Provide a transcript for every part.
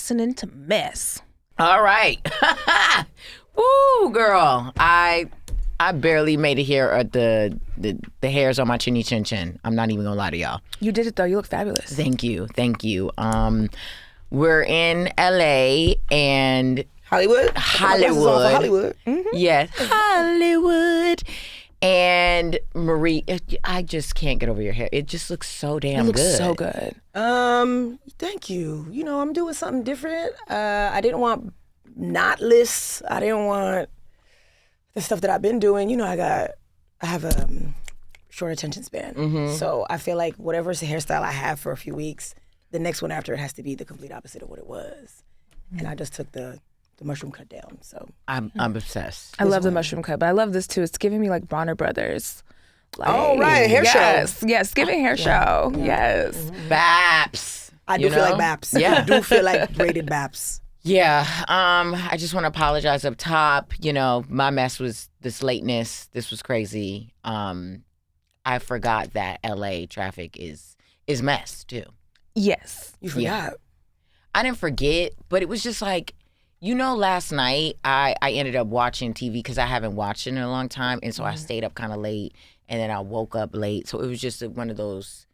listening to Mess. All right. Woo, girl. I barely made it here at the hairs on my chinny chin chin. I'm not even gonna lie to y'all. You did it though. You look fabulous. Thank you. We're in LA and Hollywood. Mm-hmm. Yes, Hollywood. And Marie, I just can't get over your hair. It just looks so damn good. It looks so good. Thank you. You know, I'm doing something different. I didn't want knotless. I didn't want the stuff that I've been doing. You know, I have a short attention span. Mm-hmm. So I feel like whatever's the hairstyle I have for a few weeks, the next one after it has to be the complete opposite of what it was. Mm-hmm. And I just took the mushroom cut down. So I'm obsessed. I love the mushroom cut, but I love this too. It's giving me like Bronner Brothers. Like, right, hair show. Yes, giving hair show. Yeah. Yes. Mm-hmm. Baps. I do feel like Baps. Yeah. I do feel like braided Baps. Yeah. I just want to apologize up top. You know, my mess was this lateness. This was crazy. I forgot that LA traffic is mess too. Yes. You forgot. Yeah. I didn't forget, but it was just like, you know, last night I ended up watching TV because I haven't watched it in a long time. And so I stayed up kind of late and then I woke up late. So it was just one of those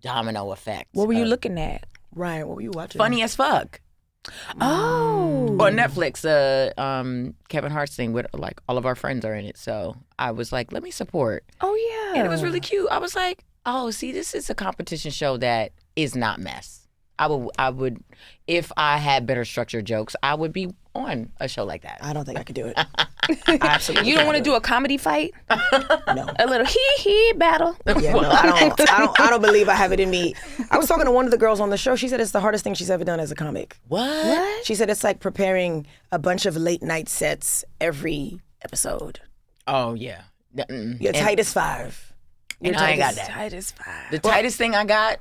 domino effects. What were you looking at? Right. What were you watching? Funny as fuck. Oh. On Netflix, Kevin Hart's thing with like all of our friends are in it. So I was like, let me support. Oh, yeah. And it was really cute. I was like, oh, see, this is a competition show that is not mess. I would, if I had better structured jokes, I would be on a show like that. I don't think I could do it. Absolutely. You don't want to do a comedy fight? No. A little hee battle? Yeah, no, I don't believe I have it in me. I was talking to one of the girls on the show. She said it's the hardest thing she's ever done as a comic. What? She said it's like preparing a bunch of late night sets every episode. Oh, yeah. Your tightest five. And I ain't got that. Tightest five. The tightest thing I got.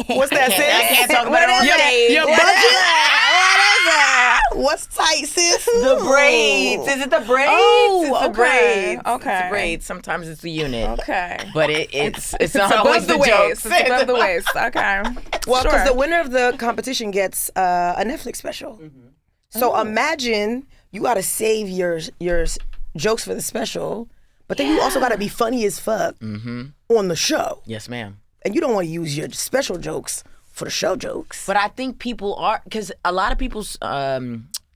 What's that, sis? I can't talk about it on stage. Your budget? What is that? What's tight, sis? The braids. Is it the braids? Oh, it's the okay. braids. Okay. It's the braids. Sometimes it's the unit. Okay. But it's It's always above the the waist. jokes. It's above the waist. Okay. Well, because Sure. the winner of the competition gets a Netflix special. Mm-hmm. So imagine you got to save your jokes for the special, but then you also got to be funny as fuck on the show. Yes, ma'am. And you don't want to use your special jokes for the show jokes. But I think people are, because a lot of people's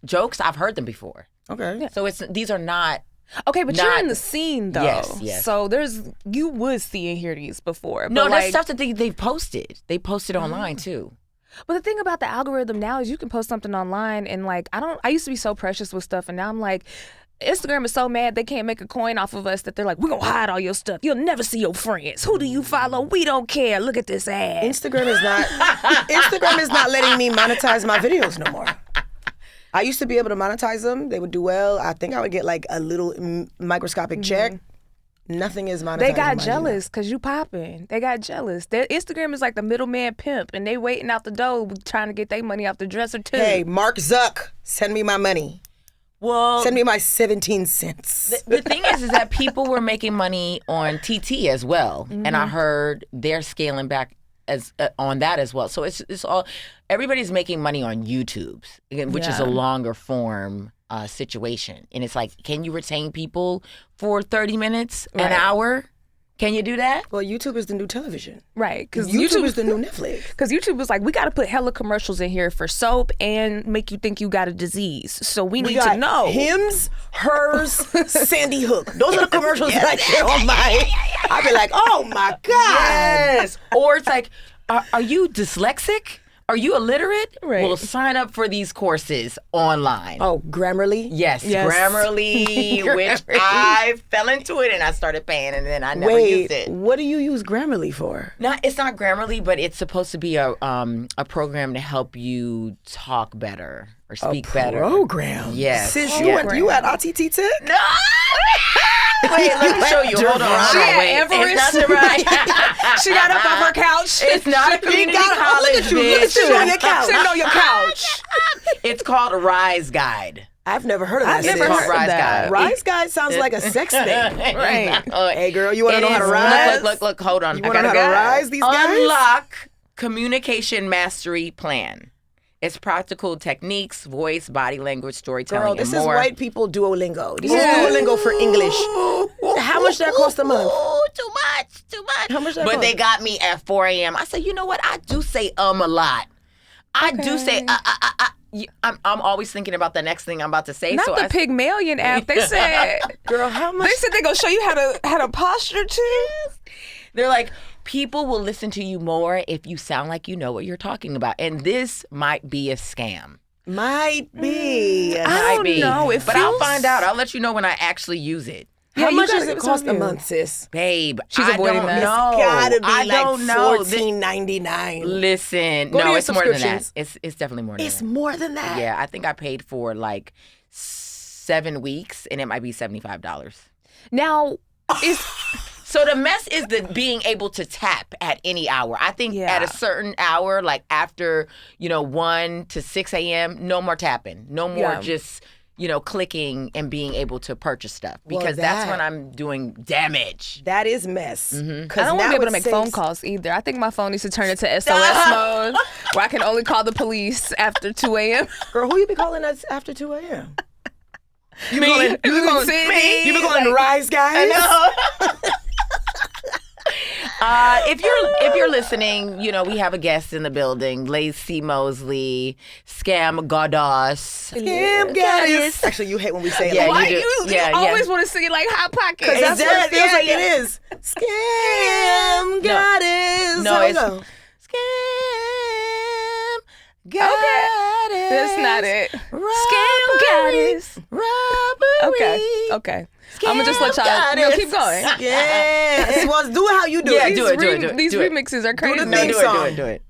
jokes, I've heard them before. Okay. So these are not. Okay, but you're in the scene though. Yes. So you would see and hear these before. No, but that's stuff that they've posted. They posted online too. But the thing about the algorithm now is you can post something online and like I used to be so precious with stuff and now I'm like, Instagram is so mad they can't make a coin off of us that they're like, we're going to hide all your stuff. You'll never see your friends. Who do you follow? We don't care. Look at this ad. Instagram is not letting me monetize my videos no more. I used to be able to monetize them. They would do well. I think I would get like a little microscopic check. Nothing is monetized. They got jealous because you popping. They got jealous. Instagram is like the middleman pimp and they waiting out the door trying to get their money off the dresser too. Hey, Mark Zuck, send me my money. Well, send me my 17 cents. The thing is that people were making money on TT as well, and I heard they're scaling back on that as well. So it's all everybody's making money on YouTube, which is a longer form situation, and it's like, can you retain people for 30 minutes, an hour? Can you do that? Well, YouTube is the new television. Right. Because YouTube is the new Netflix. Because YouTube was like, we got to put hella commercials in here for soap and make you think you got a disease. So we need to know. Hims, hers, Sandy Hook. Those are the commercials that I get on my... I be like, oh my God. Yes. Or it's like, are you dyslexic? Are you illiterate? Right. Well, sign up for these courses online. Oh, Grammarly? Yes. Grammarly, which I fell into it and I started paying and then I never used it. What do you use Grammarly for? It's not Grammarly, but it's supposed to be a program to help you talk better or speak better. A program? Yes. Sis, you at RTT Tech? No! Wait, let me show you. Hold on. Wait. Everest. It's not the right. She got up off her couch. It's not a community college, Look at you on your couch. Sitting on your couch. It's called Rise Guide. I've never heard of that. I've never It's called heard of Rise that. Guide. Rise Guide sounds like a sex thing. Right. Hey, girl, you want to know how to rise? Look, hold on. You want to know how to rise these guys? Unlock Communication Mastery Plan. It's practical techniques, voice, body language, storytelling, Girl, this and is more. white people Duolingo. This is Duolingo for English. How much that cost a month? Too much. How much that But cost? they got me at 4 a.m. I said, you know what? I do say a lot. I do say I'm always thinking about the next thing I'm about to say. Not so the Pygmalion app. They said, Girl, how much? they said they're gonna show you how to posture too. They're like, people will listen to you more if you sound like you know what you're talking about. And this might be a scam. Might be. I don't know. But I'll find out. I'll let you know when I actually use it. How you much gotta does it give us cost a a review. month, sis? Babe, She's I avoiding don't that. know. It's gotta be I like don't know. $14.99. Listen, Go to no, your it's more than that. subscriptions. It's definitely more than It's that. more than that. Yeah, I think I paid for like 7 weeks, and it might be $75. Now, is So the mess is the being able to tap at any hour. I think Yeah. at a certain hour, like after 1 to 6 a.m., no more tapping, no more Yeah. just clicking and being able to purchase stuff Well, because that's that- when I'm doing damage. That is mess. I don't want to be able to make phone calls either. I think my phone needs to turn into SOS mode where I can only call the police after 2 a.m. Girl, who you be calling us after 2 a.m.? You Me? calling, you Me? be calling, Sydney? you be calling the Rise guys? If you're listening, we have a guest in the building, Laci Mosley, Scam Goddess. Scam goddess. Actually, you hate when we say it Yeah, like you that. do. You Yeah, always yeah. want to sing it like Hot Pocket. Because that's what it feels Yeah, like yeah. it is. Scam goddess. No, How it's it go? Scam Goddess. That's not it. Scam Robbery. goddess. Robbery. Okay. I'm gonna just let y'all keep going. Yes. Well, do it how you do Yeah, it. do it. These do it. remixes are the crazy. No, theme do song. it.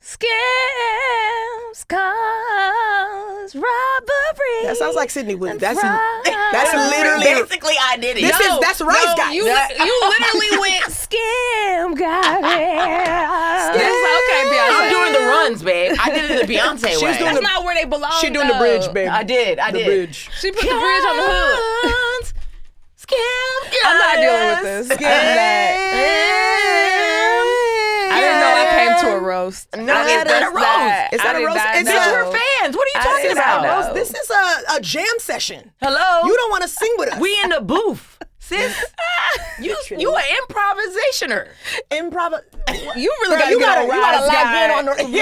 Scams, cause robbery. That sounds like Sydney Wood. That's Right. literally. Basically, I did it. That's Rise guys. You literally went scam goddess. Okay, Beyonce. I'm doing the runs, babe. I did it the Beyonce way. She's doing That's not where they belong. She doing the though. bridge, baby. I did. The bridge. She put the bridge on the hook. Guns, Scam Goddess. I'm not dealing with this. I'm not. I didn't know I came to a roast. No, it's not a roast. It's not a roast. It's Bitch, not- we're fans. What are you I talking did not about? know. This is a jam session. Hello? You don't want to sing with us. We in the booth. Sis, you an improvisationer. Improv. You really Girl, gotta you get gotta on lock Rise in Guide. on the- Lock in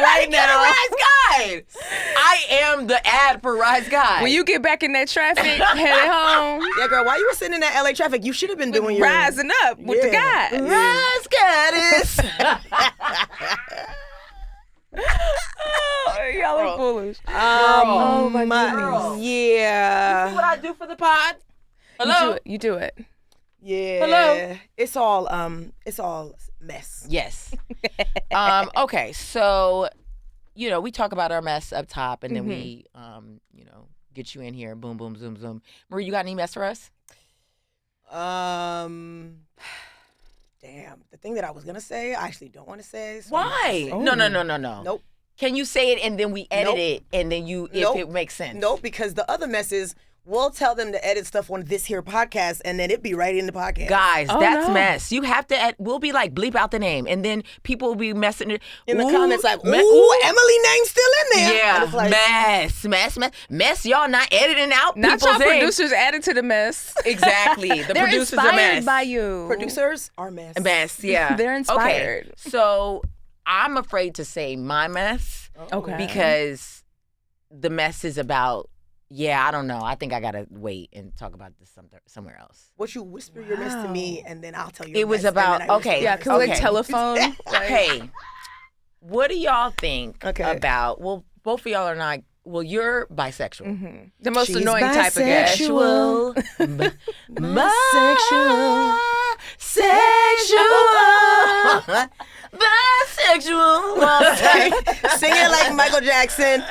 right Get a now. Rise Guide. I am the ad for Rise Guide. When you get back in that traffic, headed home, Yeah, girl. While you were sitting in that LA traffic, you should have been doing your rising up with the Yeah. guy. Rise Goddess. Oh, y'all are foolish. Oh my goodness. Yeah. what I do for the pod? You Hello? do it. Yeah. Hello? It's all mess. Yes. Okay, so, we talk about our mess up top, and then we, get you in here. Boom, boom, zoom, zoom. Marie, you got any mess for us? Damn. The thing that I was gonna say, I actually don't want to say. So Why? I'm- No. Nope. Can you say it and then we edit Nope. it and then if Nope. it makes sense? Nope, because the other mess is we'll tell them to edit stuff on this here podcast, and then it'd be right in the podcast. Guys, Oh, that's no. mess. You have to. We'll be like bleep out the name, and then people will be messing it In the Ooh, comments, like, ooh, ooh. Emily name's still in there. And Yeah, it's like, mess. Y'all not editing out Not people's y'all names. producers added to the mess. Exactly. The They're producers inspired are mess. by you. producers are mess. Mess. Yeah. They're inspired. Okay, so I'm afraid to say my mess Okay. because the mess is about. Yeah, I don't know. I think I gotta wait and talk about this somewhere else. What you whisper your mess to me, and then I'll tell you. It your was mess, and about- then I whisper okay, your Yeah, mess. can we like Okay. telephone? Like, Hey, what do y'all think Okay. about? Well, both of y'all are not. Well, you're bisexual. mhm. The most She's annoying type of guy. bisexual. Bisexual. Bisexual. Sing it like Michael Jackson.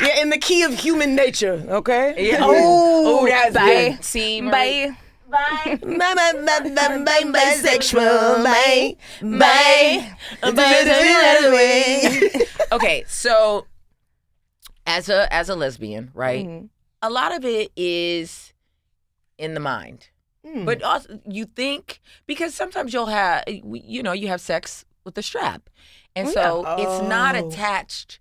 Yeah, in the key of human nature, okay? Yeah. Oh, that's bye. good. See, Marie? Bye. bisexual, bye. Okay, so as a lesbian, right? Mhm. A lot of it is in the mind. But also, you think, because sometimes you have sex with the strap. And so it's not attached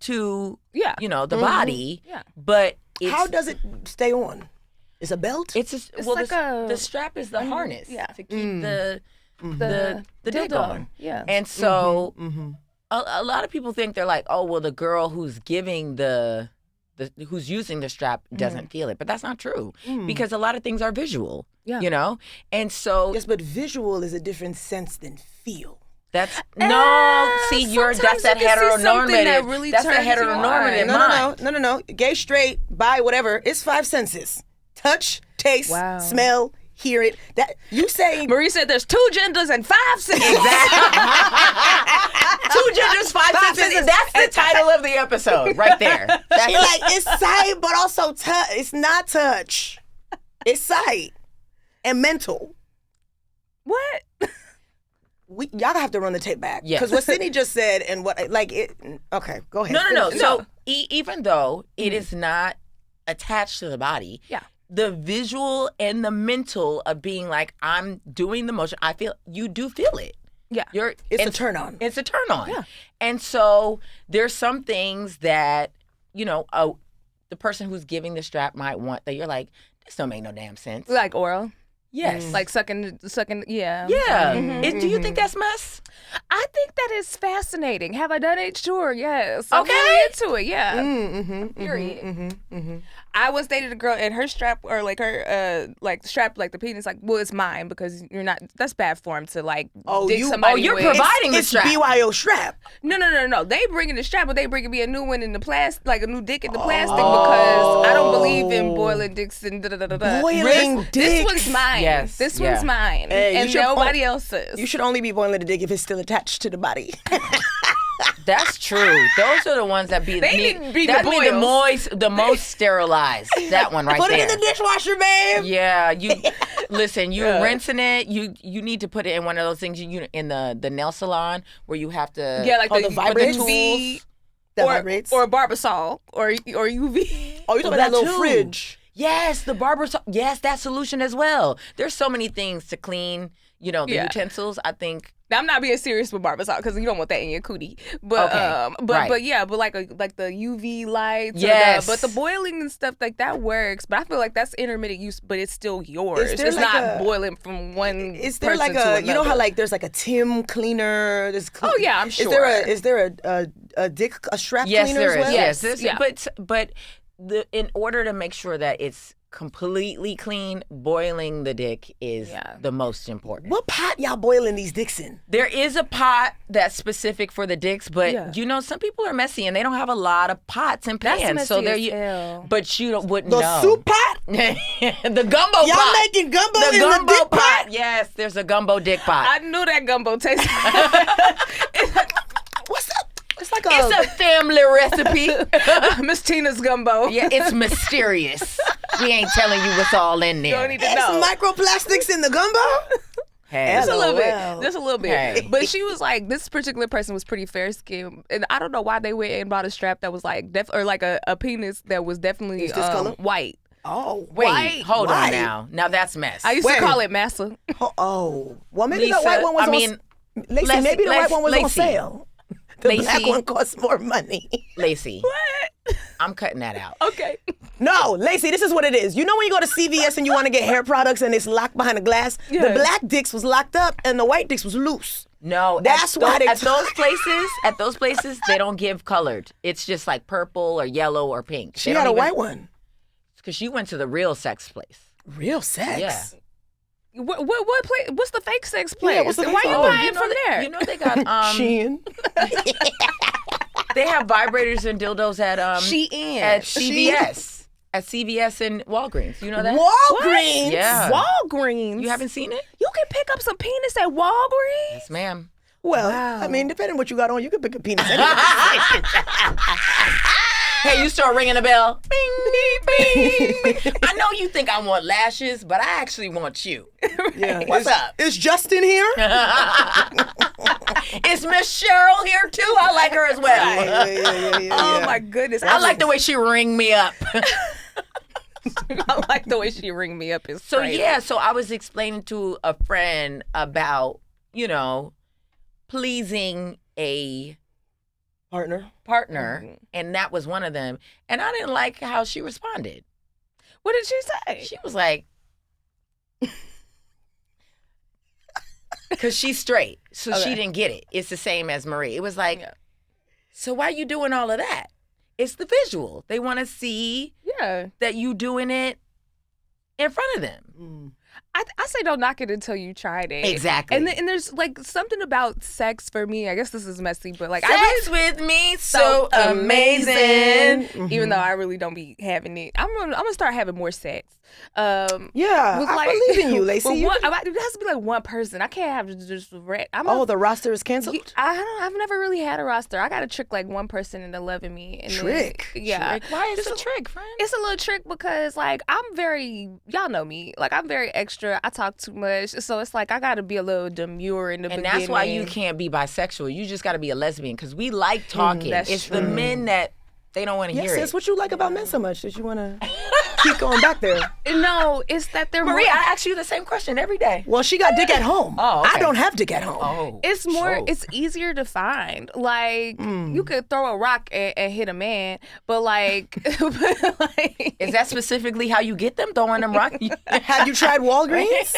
to, the body. Yeah. But how does it stay on? It's a belt? The strap is the harness to keep the dick on. Yeah. And so a lot of people think they're like, oh, well, the girl who's giving who's using the strap doesn't feel it. But that's not true because a lot of things are visual, And so... Yes, but visual is a different sense than feel. That's that's that heteronormative. That's the heteronormative mind. No. Gay, straight, bi, whatever. It's 5 senses: touch, taste, smell, hear it. That you say. Marie said there's 2 genders and 5 senses. Exactly. 2 genders, 5 senses. And that's the title of the episode, right there. She's like, it's sight, but also touch. It's not touch. It's sight and mental. What? Y'all have to run the tape back. Because what Sydnee just said and what, okay, go ahead. No. So even though it is not attached to the body, the visual and the mental of being like, I'm doing the motion, you do feel it. Yeah. It's a turn on. It's a turn on. Yeah. And so there's some things that, the person who's giving the strap might want that you're like, this don't make no damn sense. Like oral. Yes. Like sucking, yeah. Yeah. Do you think that's mess? I think that is fascinating. Have I done it? Sure, yes. I'm really into it, yeah. Period. I once dated a girl and her strap, or like her, strap, like the penis, it's mine because you're not, that's bad form to dig somebody you're with. providing the strap. It's BYO strap. No. They bringing the strap, but they bringing me a new one in the plastic, like a new dick in the plastic because I don't believe in boiling dicks and da-da-da-da. Boiling dicks? This one's mine. Yes. This one's mine. Hey, and nobody else's. You should only be boiling the dick if it's still attached to the body. That's true. Those are the ones that be the most sterilized. That one right Put there. Put it in the dishwasher, babe. Yeah, you're rinsing it. You need to put it in one of those things in the nail salon where you have to the vibrates tools that vibrates or Barbasol or UV. Oh, you talking about that little fridge? Yes, the Barbasol. Yes, that solution as well. There's so many things to clean. The utensils. I think. Now, I'm not being serious with Barbasol because you don't want that in your cootie. But but like the UV lights. Yes. But the boiling and stuff like that works. But I feel like that's intermittent use, but it's still yours. It's not boiling from one. Is there person to another. you know how there's a Tim cleaner? Oh yeah, I'm sure. Is there a dick strap cleaner as well? Yes. But in order to make sure that it's completely clean, boiling the dick is the most important. What pot y'all boiling these dicks in? There is a pot that's specific for the dicks, but some people are messy and they don't have a lot of pots and pans. That's messy so there but you wouldn't know. The soup pot? The gumbo pot. Y'all making gumbo in the dick pot? Yes, there's a gumbo dick pot. I knew that gumbo tasted. What's that? It's a family recipe. Miss Tina's gumbo. Yeah, it's mysterious. We ain't telling you what's all in there. You don't need to know. Microplastics in the gumbo? Hey, just a little bit. Just a little bit. Hey. But she was like, this particular person was pretty fair skinned. And I don't know why they went and bought a strap that was like, or like a penis that was definitely white. Oh, wait, hold on now. Now that's mess. I used to call it massa. Oh, well, maybe the white one was Laci, maybe the white one was on sale. The Laci. black one costs more money. Laci. What? I'm cutting that out. Okay. No, Laci, this is what it is. You know when you go to CVS and you want to get hair products and it's locked behind a glass? Yeah. The black dicks was locked up and the white dicks was loose. No, that's why at those places they don't give colored. It's just like purple or yellow or pink. She had a white one. Because she went to the real sex place. Real sex? Yeah. What place? What's the fake sex place? Yeah, why are you buying from there? You know they got Shein. They have vibrators and dildos at Shein. At CVS. At CVS and Walgreens. You know that? Walgreens? What? Yeah. Walgreens. You haven't seen it? You can pick up some penis at Walgreens? Yes, ma'am. Well, I mean, depending on what you got on, you can pick a penis anyway. Hey, you start ringing the bell. Bing, bing, bing. I know you think I want lashes, but I actually want you. Yeah. What's up? Is Justin here? Is Miss Cheryl here too? I like her as well. Yeah. Oh my goodness. I like the way she ring me up. I like the way she ring me up. It's So crazy. yeah, so I was explaining to a friend about, pleasing a Partner. partner, and that was one of them. And I didn't like how she responded. What did she say? She was like, because she's straight, so she didn't get it. It's the same as Marie. It was like, so why you doing all of that? It's the visual. They want to see that you doing it in front of them. I say don't knock it until you tried it. Exactly. And there's like something about sex for me. I guess this is messy, but like Sex with me so amazing. Even though I really don't be having it, I'm gonna start having more sex. I believe in you, Laci. It has to be like one person. I can't have just the roster is canceled? I've never really had a roster. I got to trick like one person into loving me. And Trick? Trick. Why is it a trick, friend? It's a little trick because like y'all know me. Like I'm very extra. I talk too much. So it's like I got to be a little demure in the beginning. And that's why you can't be bisexual. You just got to be a lesbian because we like talking. It's true. the men that they don't want to hear it. Sis, what you like about men so much that you want to keep going back there? No, it's that they're Maria, I ask you the same question every day. Well, she got dick at home. Oh, okay. I don't have dick at home. Oh. It's more. It's easier to find. Like you could throw a rock and hit a man, but like, Is that specifically how you get them, throwing them rocks? Have you tried Walgreens?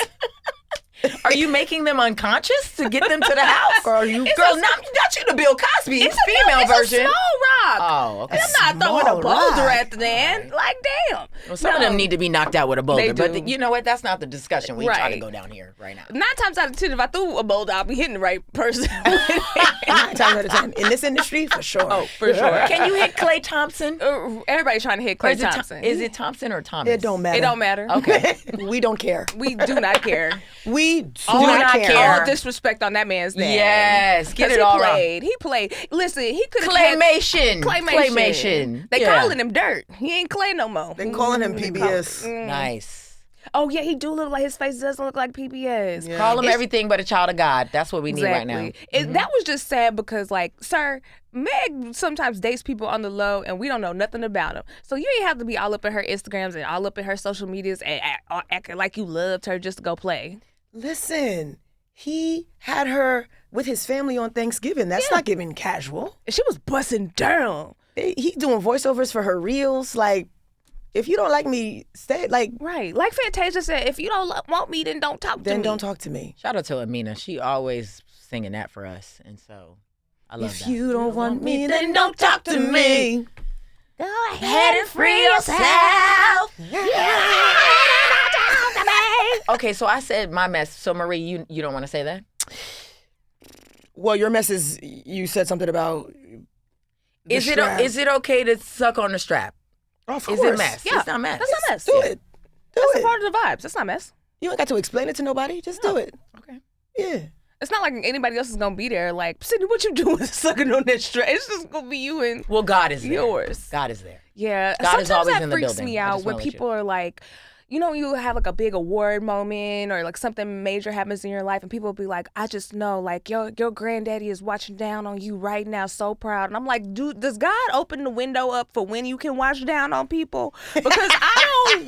Are you making them unconscious to get them to the house? Or are you? Girl, not you the Bill Cosby. It's female version. It's a small rock. Oh, okay. I'm not throwing a boulder rock. at the end. Like, damn. Well, some of them need to be knocked out with a boulder. They But do. you know what? That's not the discussion we try to Right. go down here right now. 9 times out of 10, if I threw a boulder, I'll be hitting the right person. 9 times out of 10. In this industry, for sure. Oh, for sure. Can you hit Klay Thompson? Everybody trying to hit Or Klay is it Thompson. Is it Thompson or Thomas? It don't matter. It don't matter. Okay. We don't care. We do not care. We do Oh, not not care. care. All disrespect on that man's name. Yes. Get 'Cause it all right. He played. Listen, he could have Claymation. Claymation. They Yeah. calling him Dirt. He ain't Clay no more. Been calling him PBS. Nice. Oh yeah, he do look like his face does look like PBS. Yeah. Call him It's- everything but a child of God. That's what we need right now. That was just sad because, like, sir, Meg sometimes dates people on the low and we don't know nothing about them. So you ain't have to be all up in her Instagrams and all up in her social medias and acting like you loved her just to go play. Listen, he had her with his family on Thanksgiving. That's not giving casual. And she was busting down. He doing voiceovers for her reels. Like, if you don't like me, stay. Like, Right. Like Fantasia said, if you don't want me, then don't talk to then me. don't talk to me. Shout out to Amina. She always singing that for us. And so I love If that. you don't want me, then don't talk to me. Go ahead and free yourself. Okay, so I said my mess. So Marie, you don't want to say that? Well, your mess is, you said something about the Is strap. it okay to suck on the strap? Of Is course. it mess? Yeah. It's not mess. That's not mess. Do it. Do That's a it. part of the vibes. That's not mess. You don't got to explain it to nobody. Just do it. Okay. Yeah. It's not like anybody else is gonna be there. Like, Sydnee, what you doing sucking on that strap? It's just gonna be you and Well, God is there. yours. God is there. Yeah, God is sometimes always that in the freaks building. me I out just when wanna let you people are like, you have like a big award moment or like something major happens in your life, and people will be like, "I just know, like your granddaddy is watching down on you right now, so proud." And I'm like, dude, does God open the window up for when you can watch down on people? Because I don't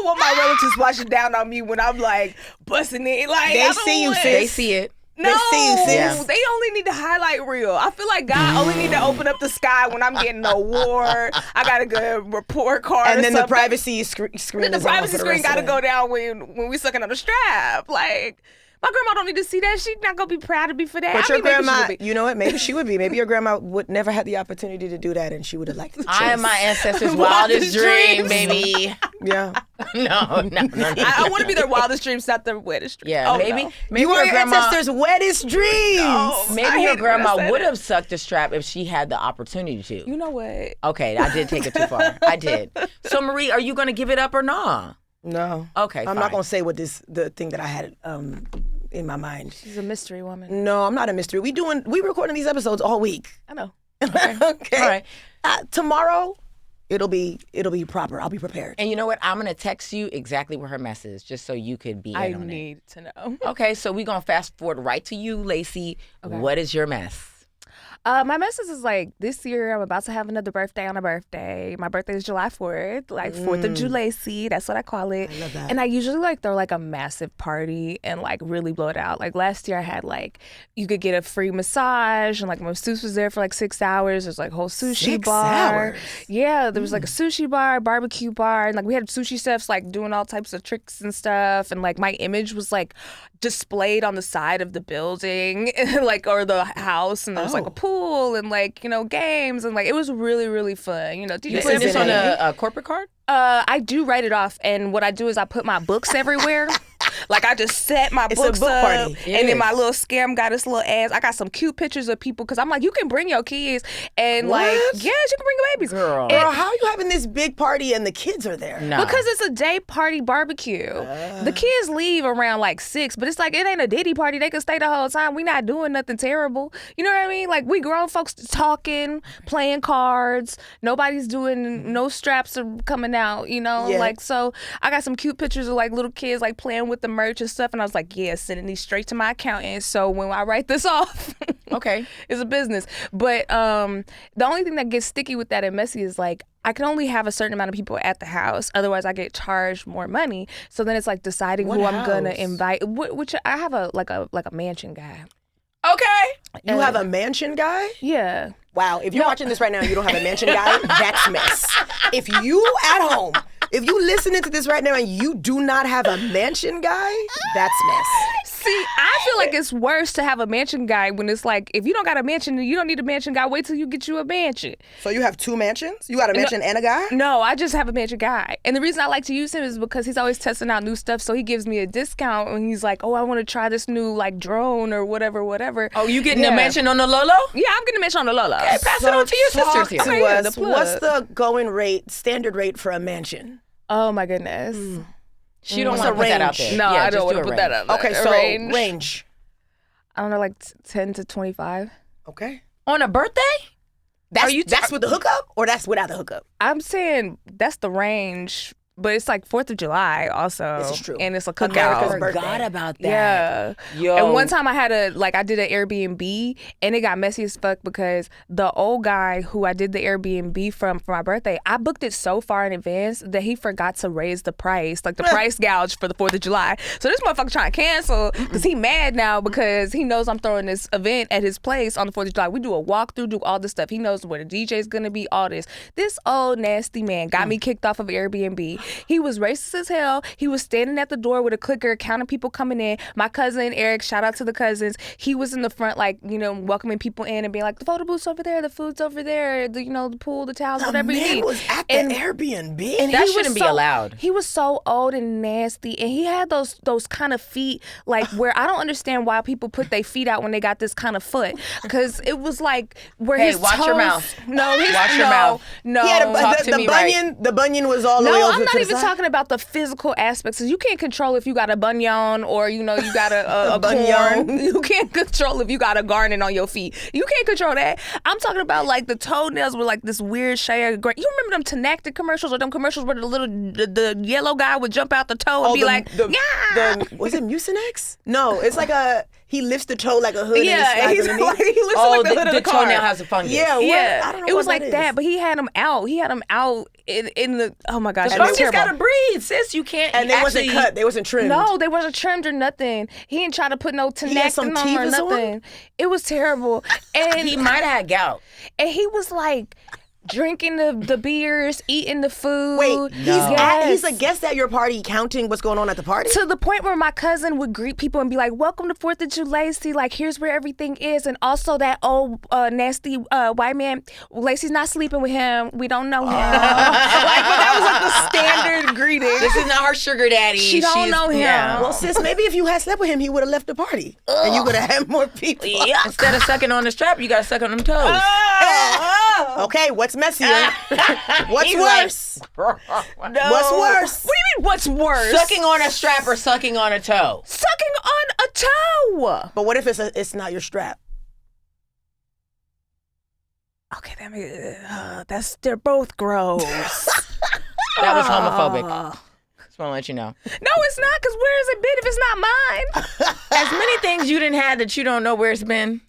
want my relatives watching down on me when I'm like busting it. Like They I don't see you, want- sis. They see it. No, see you, sis. Yeah. they only need to highlight reel. I feel like God only need to open up the sky when I'm getting an award. I got a good report card, And or then the something. privacy screen Then the is on privacy for the screen rest of got to the go down when we sucking on the strap. Like my grandma don't need to see that. She's not gonna be proud of me for that. But I your mean, maybe she grandma, would be. you know what? Maybe she would be. Maybe your grandma would never had the opportunity to do that, and she would have liked to. I am my ancestors' wildest dream, baby. Yeah. No. I want to be their wildest dreams, not their wettest dreams. Yeah, Oh, maybe no. maybe You are your your grandma. ancestors' wettest dreams. I Maybe hate your when I grandma say would that. have sucked the strap if she had the opportunity to. You know what? Okay, I did take it too far. I did. So Marie, are you gonna give it up or not? No. Okay, I'm fine. not gonna say what the thing that I had in my mind. She's a mystery woman. No, I'm not a mystery. We recording these episodes all week. I know. Okay. All right. Tomorrow, it'll be proper. I'll be prepared. And you know what? I'm gonna text you exactly where her mess is, just so you could be in I on it. need to know. Okay, so we're gonna fast forward right to you, Laci. Okay. What is your mess? My message is like, this year I'm about to have another birthday on a birthday. My birthday is July 4th, like 4th of July. That's what I call it. I love that. And I usually like throw like a massive party and like really blow it out. Like last year I had like, you could get a free massage and like my masseuse was there for like 6 hours. There's like a whole sushi 6 bar. hours? Yeah, there was like a sushi bar, barbecue bar, and like we had sushi chefs like doing all types of tricks and stuff. And like my image was like displayed on the side of the building, like, or the house, and there was like a pool and like, you know, games, and like it was really, really fun. You know, You put this on a corporate card? I do write it off, and what I do is I put my books everywhere. Like I just set my It's a books book up, party. and then my little scam got this little ass. I got some cute pictures of people because I'm like, you can bring your kids, and What? like, yes, you can bring your babies. Girl. Girl, how are you having this big party and the kids are there? No. Because it's a day party barbecue. The kids leave around like 6, but it's like it ain't a Diddy party. They can stay the whole time. We not doing nothing terrible. You know what I mean? Like we grown folks talking, playing cards. Nobody's doing, no straps are coming out. You know, Yeah. like so. I got some cute pictures of like little kids like playing with the merch and stuff, and I was like, yeah, sending these straight to my accountant. So when I write this off, Okay. it's a business. But the only thing that gets sticky with that and messy is like, I can only have a certain amount of people at the house. Otherwise, I get charged more money. So then it's like deciding What who I'm gonna house? invite. Which I have a mansion guy. Okay. You have a mansion guy? Yeah. Wow, if you're watching this right now and you don't have a mansion guy, that's mess. If you at home, if you listening to this right now and you do not have a mansion guy, that's mess. See, I feel like it's worse to have a mansion guy when it's like, if you don't got a mansion, you don't need a mansion guy. Wait till you get you a mansion. So you have 2 mansions? You got a mansion and a guy? No, I just have a mansion guy. And the reason I like to use him is because he's always testing out new stuff. So he gives me a discount when he's like, oh, I want to try this new like drone or whatever. Oh, you getting Yeah. a mention on the Lolo? Yeah, I'm getting a mention on the Lola. Okay, pass it on to your Talk sisters to here. Okay, yeah, us. the plug. What's the going rate, standard rate for a mansion? Oh my goodness. She don't What's want to the put that out range? there. No, Yeah, I just don't want do to a put that range. up. Okay, so range. I don't know, like 10 to 25. Okay. On a birthday? That's with the hookup or that's without the hookup? I'm saying that's the range, but it's like 4th of July also. This is true. And it's a America's cookout. birthday. Forgot about that. Yeah. Yo. And one time I did an Airbnb and it got messy as fuck because the old guy who I did the Airbnb from for my birthday, I booked it so far in advance that he forgot to raise the price, like the price gouge for the 4th of July. So this motherfucker trying to cancel because he mad now because he knows I'm throwing this event at his place on the 4th of July. We do a walkthrough, do all this stuff. He knows where the DJ's gonna be, all this. This old nasty man got me kicked off of Airbnb. He was racist as hell. He was standing at the door with a clicker, counting people coming in. My cousin Eric, shout out to the cousins. He was in the front, like, you know, welcoming people in and being like, the photo booth's over there, the food's over there, the, you know, the pool, the towels, whatever you Man need. was at the Airbnb. And That he shouldn't was be allowed. He was so old and nasty, and he had those kind of feet, like where I don't understand why people put their feet out when they got this kind of foot, because it was like where Hey, his watch toes. your mouth. No, his, Watch your no, mouth. No, He had Talk the to me right. bunion. The bunion was all the way no, over I'm to not the even side. talking about the physical aspects. You can't control if you got a bunion or, you know, you got a bunion. corn. You can't control if you got a garnet on your feet. You can't control that. I'm talking about like the toenails were like this weird shade of gray. You remember them Tenactic commercials or them commercials where the yellow guy would jump out the toe and be like, yeah. Was it Mucinex? No, it's like he lifts the toe like a hood. Yeah, and he's he like, slides he underneath. looks Oh, like the hood of the the car. toenail has a fungus. Yeah, what? Yeah, I don't know it was what like that that, is. but he had him out. He had him out in the. Oh my gosh, The it was fungus terrible. gotta breathe, sis. You can't. And they wasn't actually- cut. They wasn't trimmed. No, they wasn't trimmed or nothing. He didn't try to put no had some Tenactin on or Tevas on? nothing. It was terrible. And He might have had gout. and he was like drinking the beers, eating the food. Wait, Yes. he's a guest at your party, counting what's going on at the party. To the point where my cousin would greet people and be like, welcome to 4th of July, Laci. Like, here's where everything is. And also that old nasty white man, Laci's not sleeping with him. We don't know him. Like, but that was like the standard greeting. This is not her sugar daddy. She don't She's- know him. Yeah. Well, sis, maybe if you had slept with him, he would have left the party, and you would have had more people. Instead of sucking on the strap, you gotta suck on them toes. Okay, what's messier? What's He's worse? What's worse? What do you mean, what's worse? Sucking on a strap or sucking on a toe? Sucking on a toe. But what if it's not your strap? Okay, they're both gross. That was homophobic. Just want to let you know. No, it's not, because where has it been if it's not mine? As many things you didn't have that you don't know where it's been.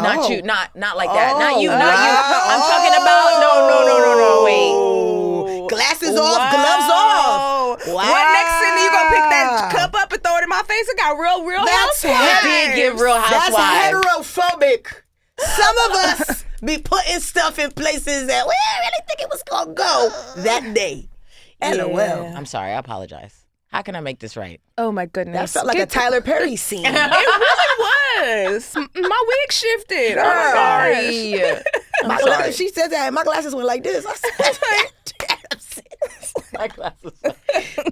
Not you, not like that. Not you. I'm talking about no. Wait. Glasses off, gloves off. Wow. What next, Sydnee? You gonna pick that cup up and throw it in my face? It got real That's housewives. Did get Real Housewives. That's heterophobic. Some of us be putting stuff in places that we didn't really think it was gonna go that day. LOL. I'm sorry. I apologize. How can I make this right? Oh my goodness. That felt like a Tyler Perry scene. It really was. My wig shifted. Girl. I'm sorry. I'm sorry. She said that, and my glasses went like this. I said, My glasses.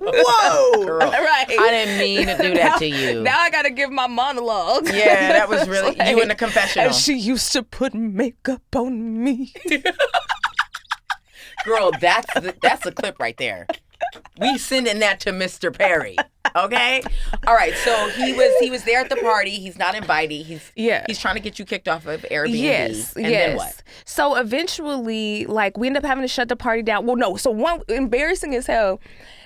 whoa. Girl, Right. I didn't mean to do that to you. Now I gotta give my monologue. Yeah, that was really you in the confessional. And she used to put makeup on me. Girl, that's a clip right there. We sending that to Mr. Perry. Okay? All right, so he was there at the party. He's not invited. He's trying to get you kicked off of Airbnb. Yes. Then what? So eventually, like, we ended up having to shut the party down. Well, no. So one, embarrassing as hell,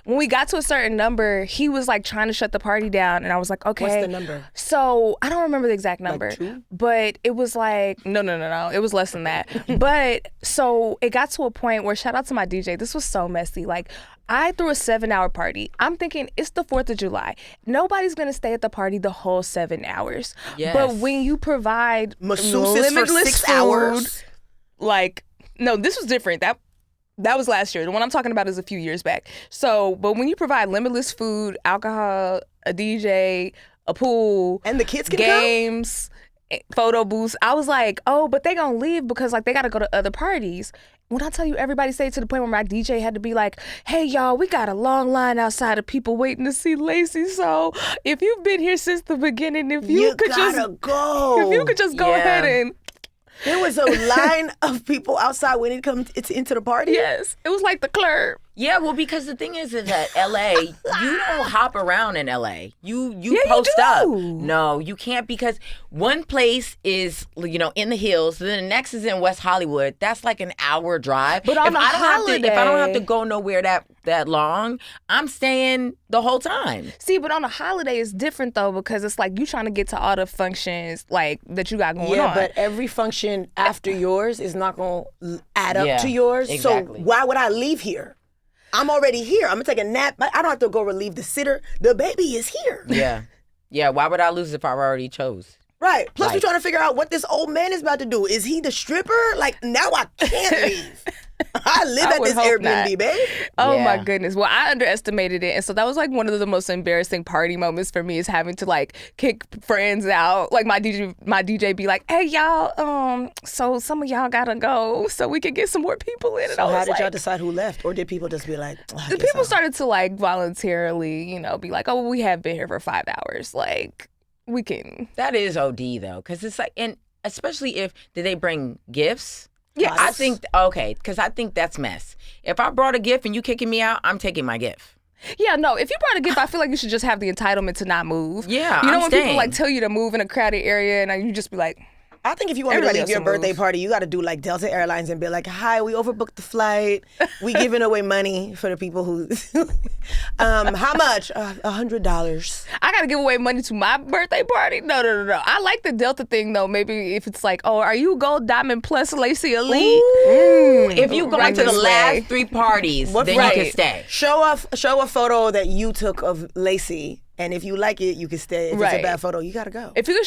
when we got to a certain number, he was like trying to shut the party down, and I was like, okay. What's the number? So I don't remember the exact number, Like 2? but it was like no. It was less than that. But so it got to a point where, shout out to my DJ, this was so messy. Like, I threw a 7-hour party. I'm thinking it's the 4th of July. Nobody's gonna stay at the party the whole 7 hours. Yes. But when you provide Masseuses for limitless 6 food, hours. like, no, this was different. That was last year. The one I'm talking about is a few years back. So, but when you provide limitless food, alcohol, a DJ, a pool, And the kids can games, photo booths, I was like, oh, but they gonna leave because like they gotta go to other parties. When I tell you, everybody stayed to the point where my DJ had to be like, hey, y'all, we got a long line outside of people waiting to see Laci. So if you've been here since the beginning, if you could just go Yeah. ahead and. There was a line of people outside waiting to come into the party. Yes, it was like the club. Yeah, well, because the thing is that LA, you don't hop around in LA. You Yeah, post you up. do. No, you can't, because one place is, in the hills, then the next is in West Hollywood. That's like an hour drive. But on if a I don't have holiday- to go nowhere that long, I'm staying the whole time. See, but on a holiday it's different though, because it's like you trying to get to all the functions like that you got going on. Yeah, but every function after yours is not going to add up Yeah, to yours. exactly. So why would I leave here? I'm already here. I'm going to take a nap. I don't have to go relieve the sitter. The baby is here. Yeah. Yeah, why would I lose if I already chose? Right. Plus, we're Right. trying to figure out what this old man is about to do. Is he the stripper? Like, now I can't leave. I live I at would this hope Airbnb, not. babe. Oh Yeah. my goodness. Well, I underestimated it. And so that was like one of the most embarrassing party moments for me, is having to like kick friends out. Like my DJ be like, hey y'all, so some of y'all gotta go so we can get some more people in. And So I was how did like, y'all decide who left? Or did people just be like, oh, I the guess people I'll- started to like voluntarily, be like, oh, we have been here for 5 hours. Like, we can. That is OD though, because it's like, and especially if, did they bring gifts? Yes. I think, okay, because I think that's mess. If I brought a gift and you kicking me out, I'm taking my gift. Yeah, no, if you brought a gift, I feel like you should just have the entitlement to not move. Yeah, You know I'm when people staying. like tell you to move in a crowded area and you just be like, I think if you want me to Everybody leave else your will birthday move. party, you got to do like Delta Airlines and be like, hi, we overbooked the flight. We giving away money for the people who, how much? $100. I gotta give away money to my birthday party? No. I like the Delta thing though. Maybe if it's like, oh, are you Gold Diamond Plus Laci Elite? If you go Right to the this last way. 3 parties, then right. you can stay. Show a photo that you took of Laci, and if you like it, you can stay. If it's Right. a bad photo, you got to go. If you can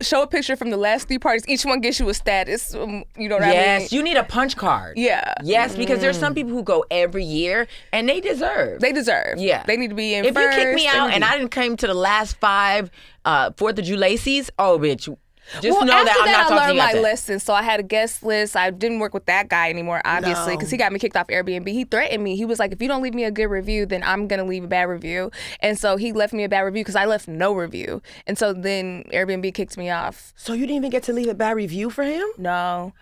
show a picture from the last 3 parties, each one gets you a status. You know what I mean? Yes, you need a punch card. Yeah. Yes, because there's some people who go every year and they deserve. They deserve. Yeah. They need to be in If first. you kick me they out need and to I didn't come to the last 5 4th of July's, oh, bitch. Just well, know after that I'm not I talking to learned you my after that. lesson. So I had a guest list. I didn't work with that guy anymore, obviously, because he got me kicked off Airbnb. He threatened me. He was like, if you don't leave me a good review, then I'm going to leave a bad review. And so he left me a bad review because I left no review. And so then Airbnb kicked me off. So you didn't even get to leave a bad review for him? No.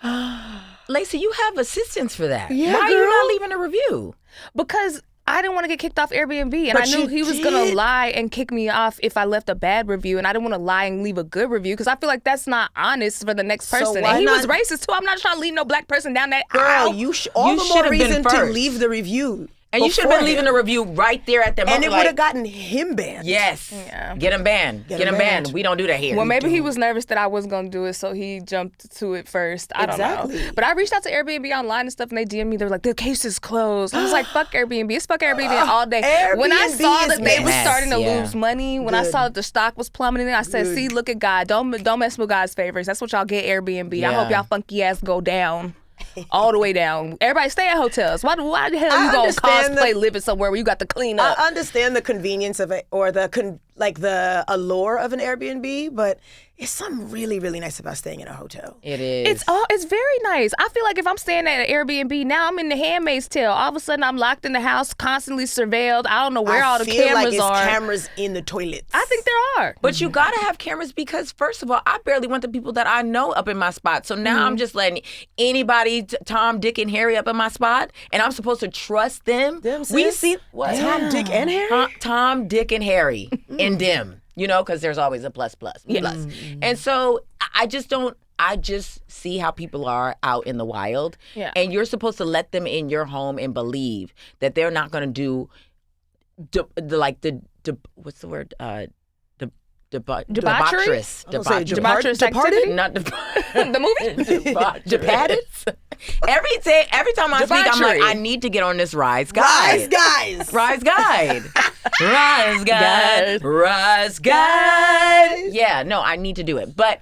Lacey, you have assistants for that. Yeah, Why are you girl. not leaving a review? Because I didn't want to get kicked off Airbnb, and But I knew you he was gonna did. lie and kick me off if I left a bad review, and I didn't want to lie and leave a good review because I feel like that's not honest for the next So person. why And he was not- racist too. I'm not trying to lead no black person down that Girl, aisle. all You the should more have been reason to first. leave the review. And you should have been leaving a review right there at the moment. And it would have gotten him banned. Yes. Yeah. Get him banned. Get him banned. We don't do that here. Well, maybe he was nervous that I wasn't going to do it, so he jumped to it first. I don't know. But I reached out to Airbnb online and stuff, and they DM'd me. They were like, the case is closed. I was like, fuck Airbnb. It's fuck Airbnb all day. Airbnb when I saw that they was mess, starting to yeah. lose money, when I saw that the stock was plummeting, I said, see, look at God. Don't mess with God's favors. That's what y'all get, Airbnb. I hope y'all funky ass go down. All the way down. Everybody stay at hotels. Why the hell you gonna cosplay living somewhere where you got to clean up? I understand the convenience of it, or the allure of an Airbnb, but it's something really, really nice about staying in a hotel. It is. It's very nice. I feel like if I'm staying at an Airbnb, now I'm in the Handmaid's Tale. All of a sudden, I'm locked in the house, constantly surveilled. I don't know where all the cameras like it's are. Cameras in the toilets. I think there are. But you gotta have cameras because, first of all, I barely want the people that I know up in my spot. So now I'm just letting anybody, Tom, Dick, and Harry up in my spot, and I'm supposed to trust them. We see what Tom, Dick, and Harry. Tom, Dick, and Harry, and them. You know, because there's always a plus. And so I just see how people are out in the wild. Yeah. And you're supposed to let them in your home and believe that they're not going to do what's the word? Debaucherous? Debaucherous activity? Not The movie? Departed? Every time I speak, I'm like, I need to get on this Rise Guide. Rise Guide. Yeah, no, I need to do it. But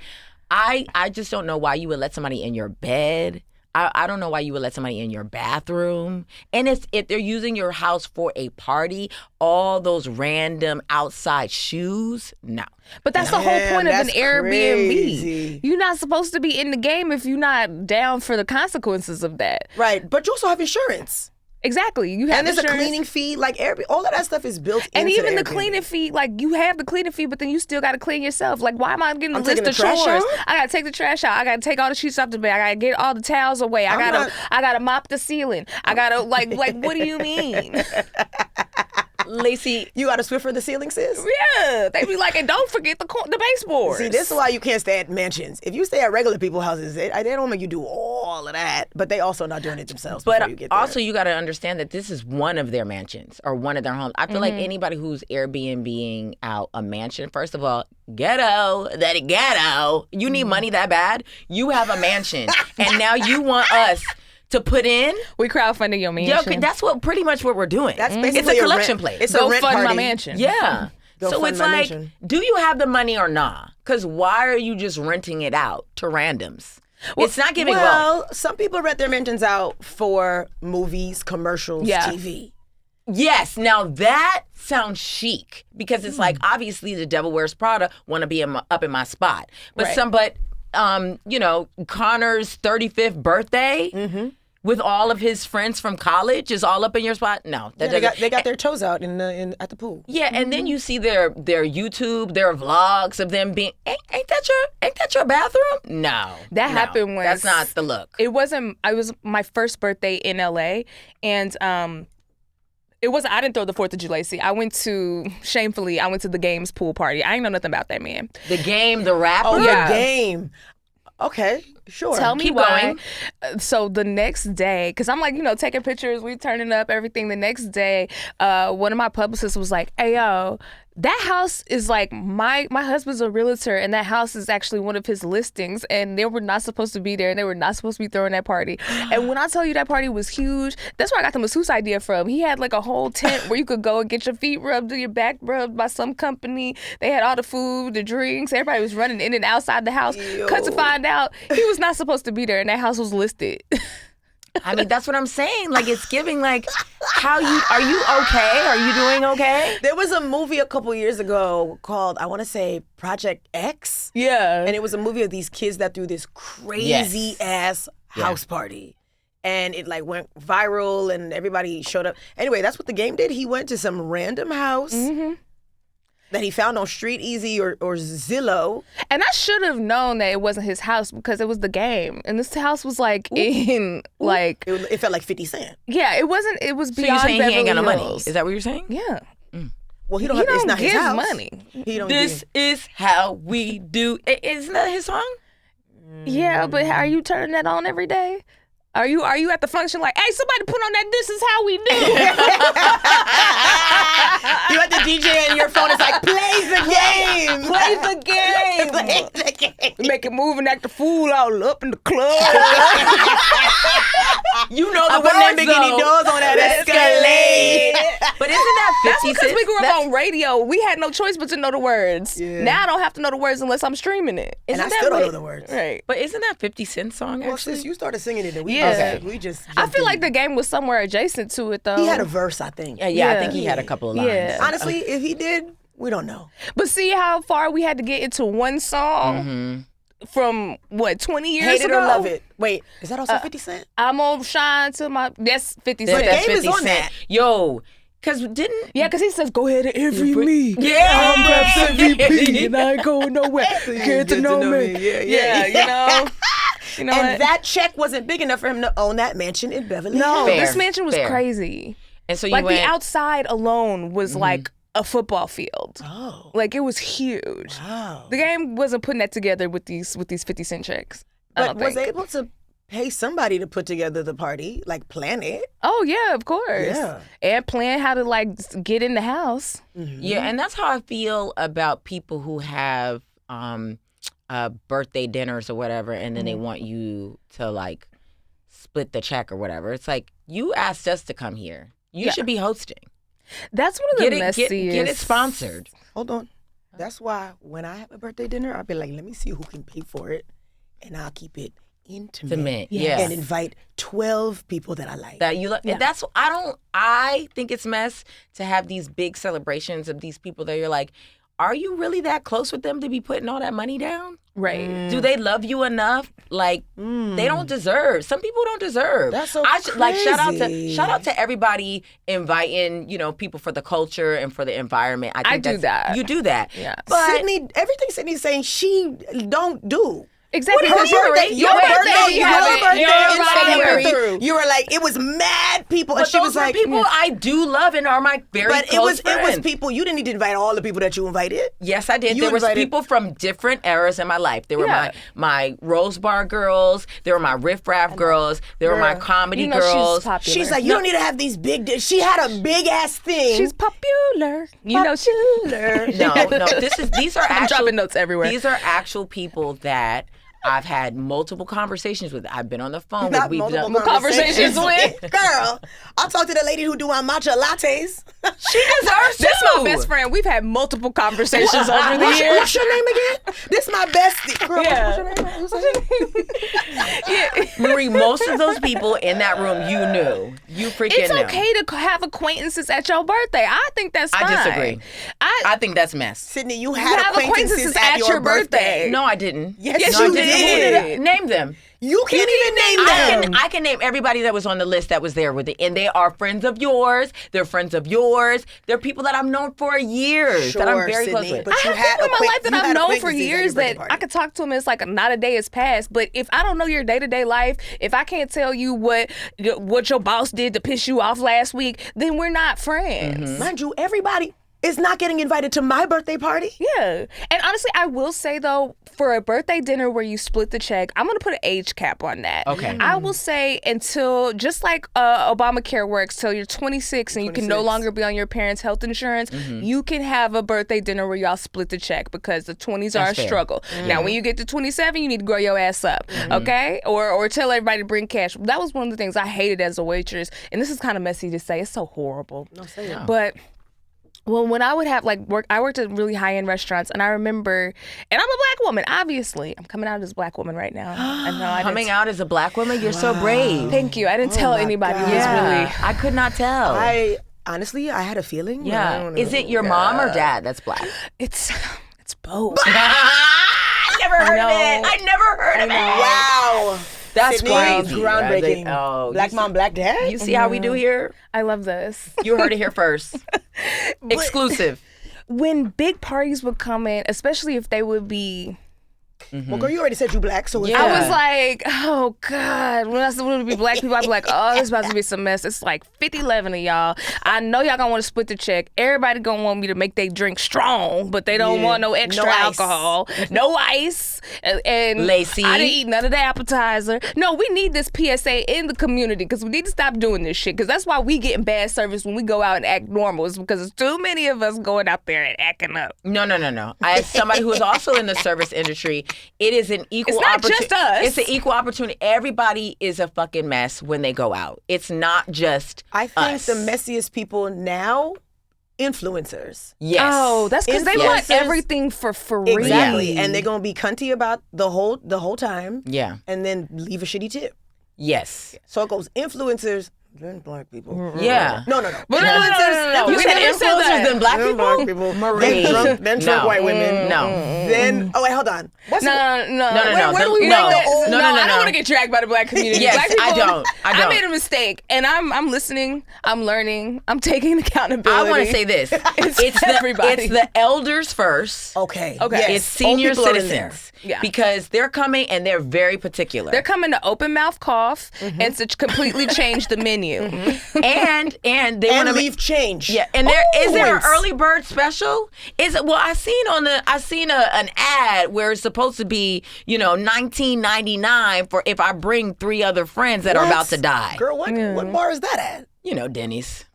I just don't know why you would let somebody in your bed. I don't know why you would let somebody in your bathroom. And if they're using your house for a party, all those random outside shoes, no. But that's the whole point of an Airbnb. Crazy. You're not supposed to be in the game if you're not down for the consequences of that. Right, but you also have insurance. Exactly. You have and there's insurance. a cleaning fee. Like all of that stuff is built and into even the Airbnb. cleaning fee, like you have the cleaning fee, but then you still got to clean yourself. Like, why am I getting a list taking of the trash chores? out? I got to take the trash out. I got to take all the sheets off the bed. I got to get all the towels away. I got to mop the ceiling. I got to like what do you mean? Laci, you got to Swiffer the ceiling, sis? Yeah, they be like, and don't forget the baseboards. See, this is why you can't stay at mansions. If you stay at regular people's houses, they don't make you do all of that, but they also not doing it themselves. But you get there. also, you got to understand that this is one of their mansions or one of their homes. I feel like anybody who's Airbnb-ing out a mansion, first of all, ghetto. You need money that bad? You have a mansion, and now you want us to put in. We crowdfunding your mansion. Yo, that's pretty much what we're doing. That's basically it's a collection plate. It's Go a rent fund party. my mansion. Yeah. Go so fund it's my like, mansion. do you have the money or not? Because why are you just renting it out to randoms? It's not giving wealth. Some people rent their mansions out for movies, commercials, TV. Yes, now that sounds chic because it's like obviously the Devil Wears Prada want to be up in my spot, but Connor's 35th birthday with all of his friends from college is all up in your spot. No, they got their toes out at the pool. Yeah, and then you see their YouTube, their vlogs of them being ain't that your bathroom? No, that happened when that's not the look. It wasn't. I was my first birthday in LA, and it wasn't. I didn't throw the 4th of July. See, I went to the Game's pool party. I ain't know nothing about that man. The Game, the rapper. Oh, yeah. The Game. Okay, sure. Tell me Keep why. going. So the next day, because I'm like, taking pictures, we turning up, everything. The next day, one of my publicists was like, hey, yo, that house is like, my husband's a realtor, and that house is actually one of his listings, and they were not supposed to be there, and they were not supposed to be throwing that party. And when I tell you that party was huge, that's where I got the masseuse idea from. He had like a whole tent where you could go and get your feet rubbed or your back rubbed by some company. They had all the food, the drinks. Everybody was running in and outside the house. Cut to find out, he was not supposed to be there, and that house was listed. I mean, that's what I'm saying. Like, it's giving, like, are you okay? Are you doing okay? There was a movie a couple years ago called, I want to say, Project X. Yeah. And it was a movie of these kids that threw this crazy-ass house party. And it, like, went viral, and everybody showed up. Anyway, that's what the Game did. He went to some random house that he found on Street Easy or Zillow. And I should have known that it wasn't his house because it was the Game. And this house was like like... It felt like 50 Cent. Yeah, it wasn't, it was So you're beyond saying he ain't got no Beverly money? Hills. Is that what you're saying? Yeah. Well, he don't He have, it's don't not his give house. money. He don't This is how we do. Isn't that his song? Yeah, but are you turning that on every day? Are you at the function like, hey, somebody put on that This Is How We Do? You at the DJ and your phone is like, play the game. Play the game. Play the game. We make it move and act a fool all up in the club. You know the I put that words, bikini though. doors on that Escalade. But isn't that 50 That's because we grew up That's- on radio. We had no choice but to know the words. Yeah. Now I don't have to know the words unless I'm streaming it. And I Isn't that still don't what- know the words. Right. But isn't that 50 Cent song, Well, actually? sis, you started singing it and we Yeah. just I jumped feel in. like the game was somewhere adjacent to it, though. He had a verse, I think. yeah, I Yeah. think he had a couple of lines. Yeah. Honestly, if he did, we don't know. But see how far we had to get into one song from, 20 years Hate it ago? or love it. Wait, is that also 50 Cent? I'm gonna shine till my... That's 50 That's Cent. Game is 50 on Cent. that. Yo, because didn't... Yeah, because he says, go ahead and interview me. Yeah. I'm Raps MVP and I ain't going nowhere. Get to know me. Yeah. You know? You know And what? that check wasn't big enough for him to own that mansion in Beverly No, Hills. Fair, this mansion was fair. crazy. And so you Like went... the outside alone was like a football field. Oh, Like it was huge. wow. The game wasn't putting that together with these 50 Cent checks. I But don't was think. able to pay somebody to put together the party, like plan it. Oh yeah, of course. Yeah. And plan how to like get in the house. Yeah, and that's how I feel about people who have birthday dinners or whatever, and then they want you to like split the check or whatever. It's like, you asked us to come here. You Yeah. should be hosting. That's one of the Get messiest. it sponsored. Hold on. That's why when I have a birthday dinner, I'll be like, let me see who can pay for it, and I'll keep it intimate. Intimate, Yes. yeah. And invite 12 people that I like. That you Yeah. I think it's mess to have these big celebrations of these people that you're like, are you really that close with them to be putting all that money down? Right. Do they love you enough? Like, they don't deserve. Some people don't deserve. That's so like shout crazy. out to everybody inviting, people for the culture and for the environment. I think do that. You do that. Yeah. But Sydney, everything Sydney's saying, she don't do. Exactly. Her because you're birthday, right. your birthday you have it. You're in right. February, you were like, it was mad people, and but she those was are like, people I do love and are my very but close it was friends. people. You didn't need to invite all the people that you invited. Yes, I did. You There was invited- people from different eras in my life. There were Yeah. my Rose Bar girls. There were my Riff Raff girls. There were my Girl. comedy You know girls. she's popular. She's like, you don't need to have these big. She had a big ass thing. She's popular. You know she. no. These are I'm actual, dropping notes everywhere. These are actual people that I've had multiple conversations with. I've been on the phone Not with. We've multiple done. conversations with. Girl, I'll talk to the lady who do our matcha lattes. She deserves This to. my best friend. We've had multiple conversations over the What's years. your name again? This my bestie. Girl, Yeah. what's your name? What's your name? Marie, most of those people in that room, you knew. You freaking It's knew. okay to have acquaintances at your birthday. I think that's fine. I disagree. I think that's mess. Sydney, you You had have acquaintances at your birthday. No, I didn't. Yes, no, I you didn't. did. Name them. You can't even name them. I can name everybody that was on the list that was there with it, and they are friends of yours. They're friends of yours. They're people that I've known for years that I'm Sure, very close Sydney, with. but I you have had people in my life that you I've had known for acquaintances at your years birthday that party. I could talk to them. It's like not a day has passed. But if I don't know your day-to-day life, if I can't tell you what your boss did to piss you off last week, then we're not friends. Mind you, everybody is not getting invited to my birthday party. Yeah. And honestly, I will say though, for a birthday dinner where you split the check, I'm going to put an age cap on that. Okay. I will say until, just like Obamacare works, till you're 26 and you can no 26. longer be on your parents' health insurance, you can have a birthday dinner where y'all split the check because the 20s are a That's fair. struggle. Now, when you get to 27, you need to grow your ass up, okay? Or tell everybody to bring cash. That was one of the things I hated as a waitress. And this is kind of messy to say. It's so horrible. No, say it. But well, when I would have work, I worked at really high-end restaurants, and I remember, and I'm a black woman, obviously. I'm coming out as a black woman right now. I know. I Coming didn't, out as a black woman, you're so brave. Thank you. I didn't tell my anybody. God. It was really. I could not tell. Honestly, I had a feeling. but I yeah. don't know. Is it your mom or dad that's black? It's both. I never heard of it. I never heard of it. Wow. That's Sydney, crazy. groundbreaking. Oh, Black you mom, black dad. You see how we do here? I love this. You heard it here first. Exclusive. When big parties would come in, especially if they would be Well, girl, you already said you black, so Yeah. I was like, oh God. When I said when it be black people, I'd be like, oh, this about to be some mess. It's like 50-11 of y'all. I know y'all gonna want to split the check. Everybody gonna want me to make they drink strong, but they don't want no extra No ice. alcohol, no ice. And Laci. I didn't eat none of the appetizer. No, we need this PSA in the community because we need to stop doing this shit. Because that's why we getting bad service when we go out and act normal. It's because there's too many of us going out there and acting up. No. As somebody who is also in the service industry, it is an equal It's not opportunity. just us. It's an equal opportunity. Everybody is a fucking mess when they go out. It's not just I think us. the messiest people now, influencers. Yes. Oh, that's because they want Influencers. everything for free. Exactly. And they're gonna be cunty about the whole time. Yeah. And then leave a shitty tip. Yes. So it goes influencers, then black people. Yeah. No. But no. You We said never said influencers that. than black Then people? black people. Marie. Then drunk No. white women. No. Then wait, hold on. What's No. Where do we No. rank the old? No. I don't want to get dragged by the black community. Yes, black people, I don't. I made a mistake, and I'm listening. I'm learning. I'm taking accountability. I want to say this. It's everybody. the elders first. Okay. Okay. Yes. It's senior Old people are in there. citizens. Yeah. Because they're coming and they're very particular. They're coming to open mouth cough and to completely change the menu. and they want And to leave change. Yeah, and is there an Always. early bird special? I seen an ad where it's supposed to be, $19.99 for if I bring 3 other friends that are about to die. Girl, what bar is that at? Denny's.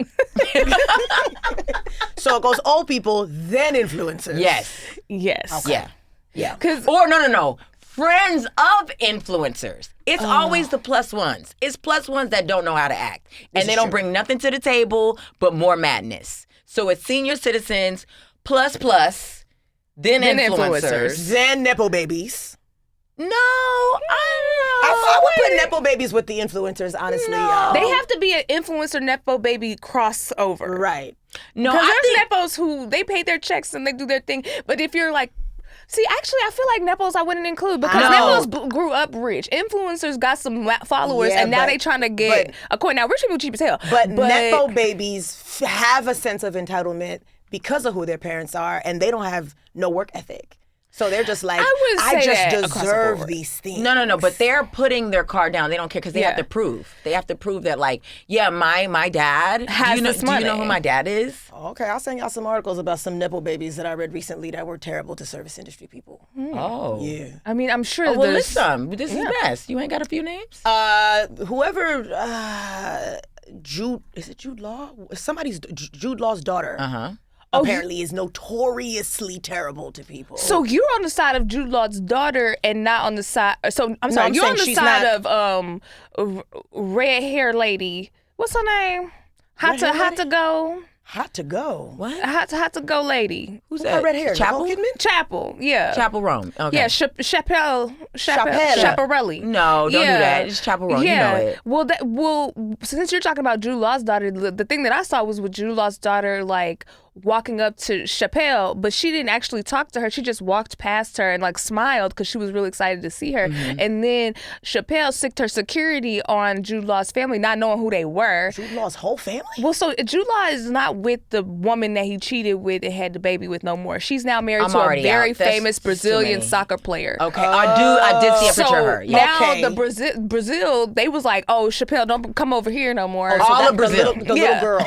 So it goes old people, then influencers. Yes. Yes. Yeah. Yeah. Or no. Friends of influencers. It's always the plus ones. It's plus ones that don't know how to act. And they don't bring nothing to the table but more madness. So it's senior citizens plus, then influencers. Then Nepo babies. No, I don't know. I would put Nepo babies with the influencers, honestly. They have to be an influencer Nepo baby crossover. Right. No, Because I think there's Nepos who they pay their checks and they do their thing. But if you're like, see, actually, I feel like Nepos I wouldn't include because No. Nepos grew up rich. Influencers got some followers, Yeah, and now but- they trying to get a coin. Now, rich people cheap as hell. But Nepo babies have a sense of entitlement because of who their parents are, and they don't have no work ethic. So they're just like, I wouldn't say just that across the deserve board. these things. No, but they're putting their card down. They don't care because they have Yeah. to prove. They have to prove that, like, my dad Has do you know, this do you know money. who my dad is? Okay, I'll send y'all some articles about some Nepo babies that I read recently that were terrible to service industry people. Oh, Yeah. I mean, I'm sure Oh, well, there's listen, this is best. You ain't got a few names? Whoever, is it Jude Law? Somebody's Jude Law's daughter. Apparently is notoriously terrible to people. So you're on the side of Jude Law's daughter and not on the side. So I'm sorry, I'm you're on saying the she's side not- of red hair lady. What's her name? Hot Red-hair to lady? go. Hot to go. What? Hot to go lady. Who's Who got red hair? Chapel? Nicole Kidman? Chapel. Yeah. Chapel Rome. Okay. Yeah, Chappelle. Chappelle. Chaparelli. No, don't do that. It's Chapel Rome. Yeah. You know it. Well, since you're talking about Jude Law's daughter, the thing that I saw was with Jude Law's daughter, like walking up to Chappelle, but she didn't actually talk to her. She just walked past her and like smiled because she was really excited to see her. And then Chappelle sicked her security on Jude Law's family, not knowing who they were. Jude Law's whole family? Well, so Jude Law is not with the woman that he cheated with and had the baby with no more. She's now married I'm to a already very out. That's famous too Brazilian many. soccer player. Okay. I did see a picture of her. Yeah. Now Okay. the Brazil, they was like, oh, Chappelle, don't come over here no more. So All that's of Brazil. The Yeah. little girl.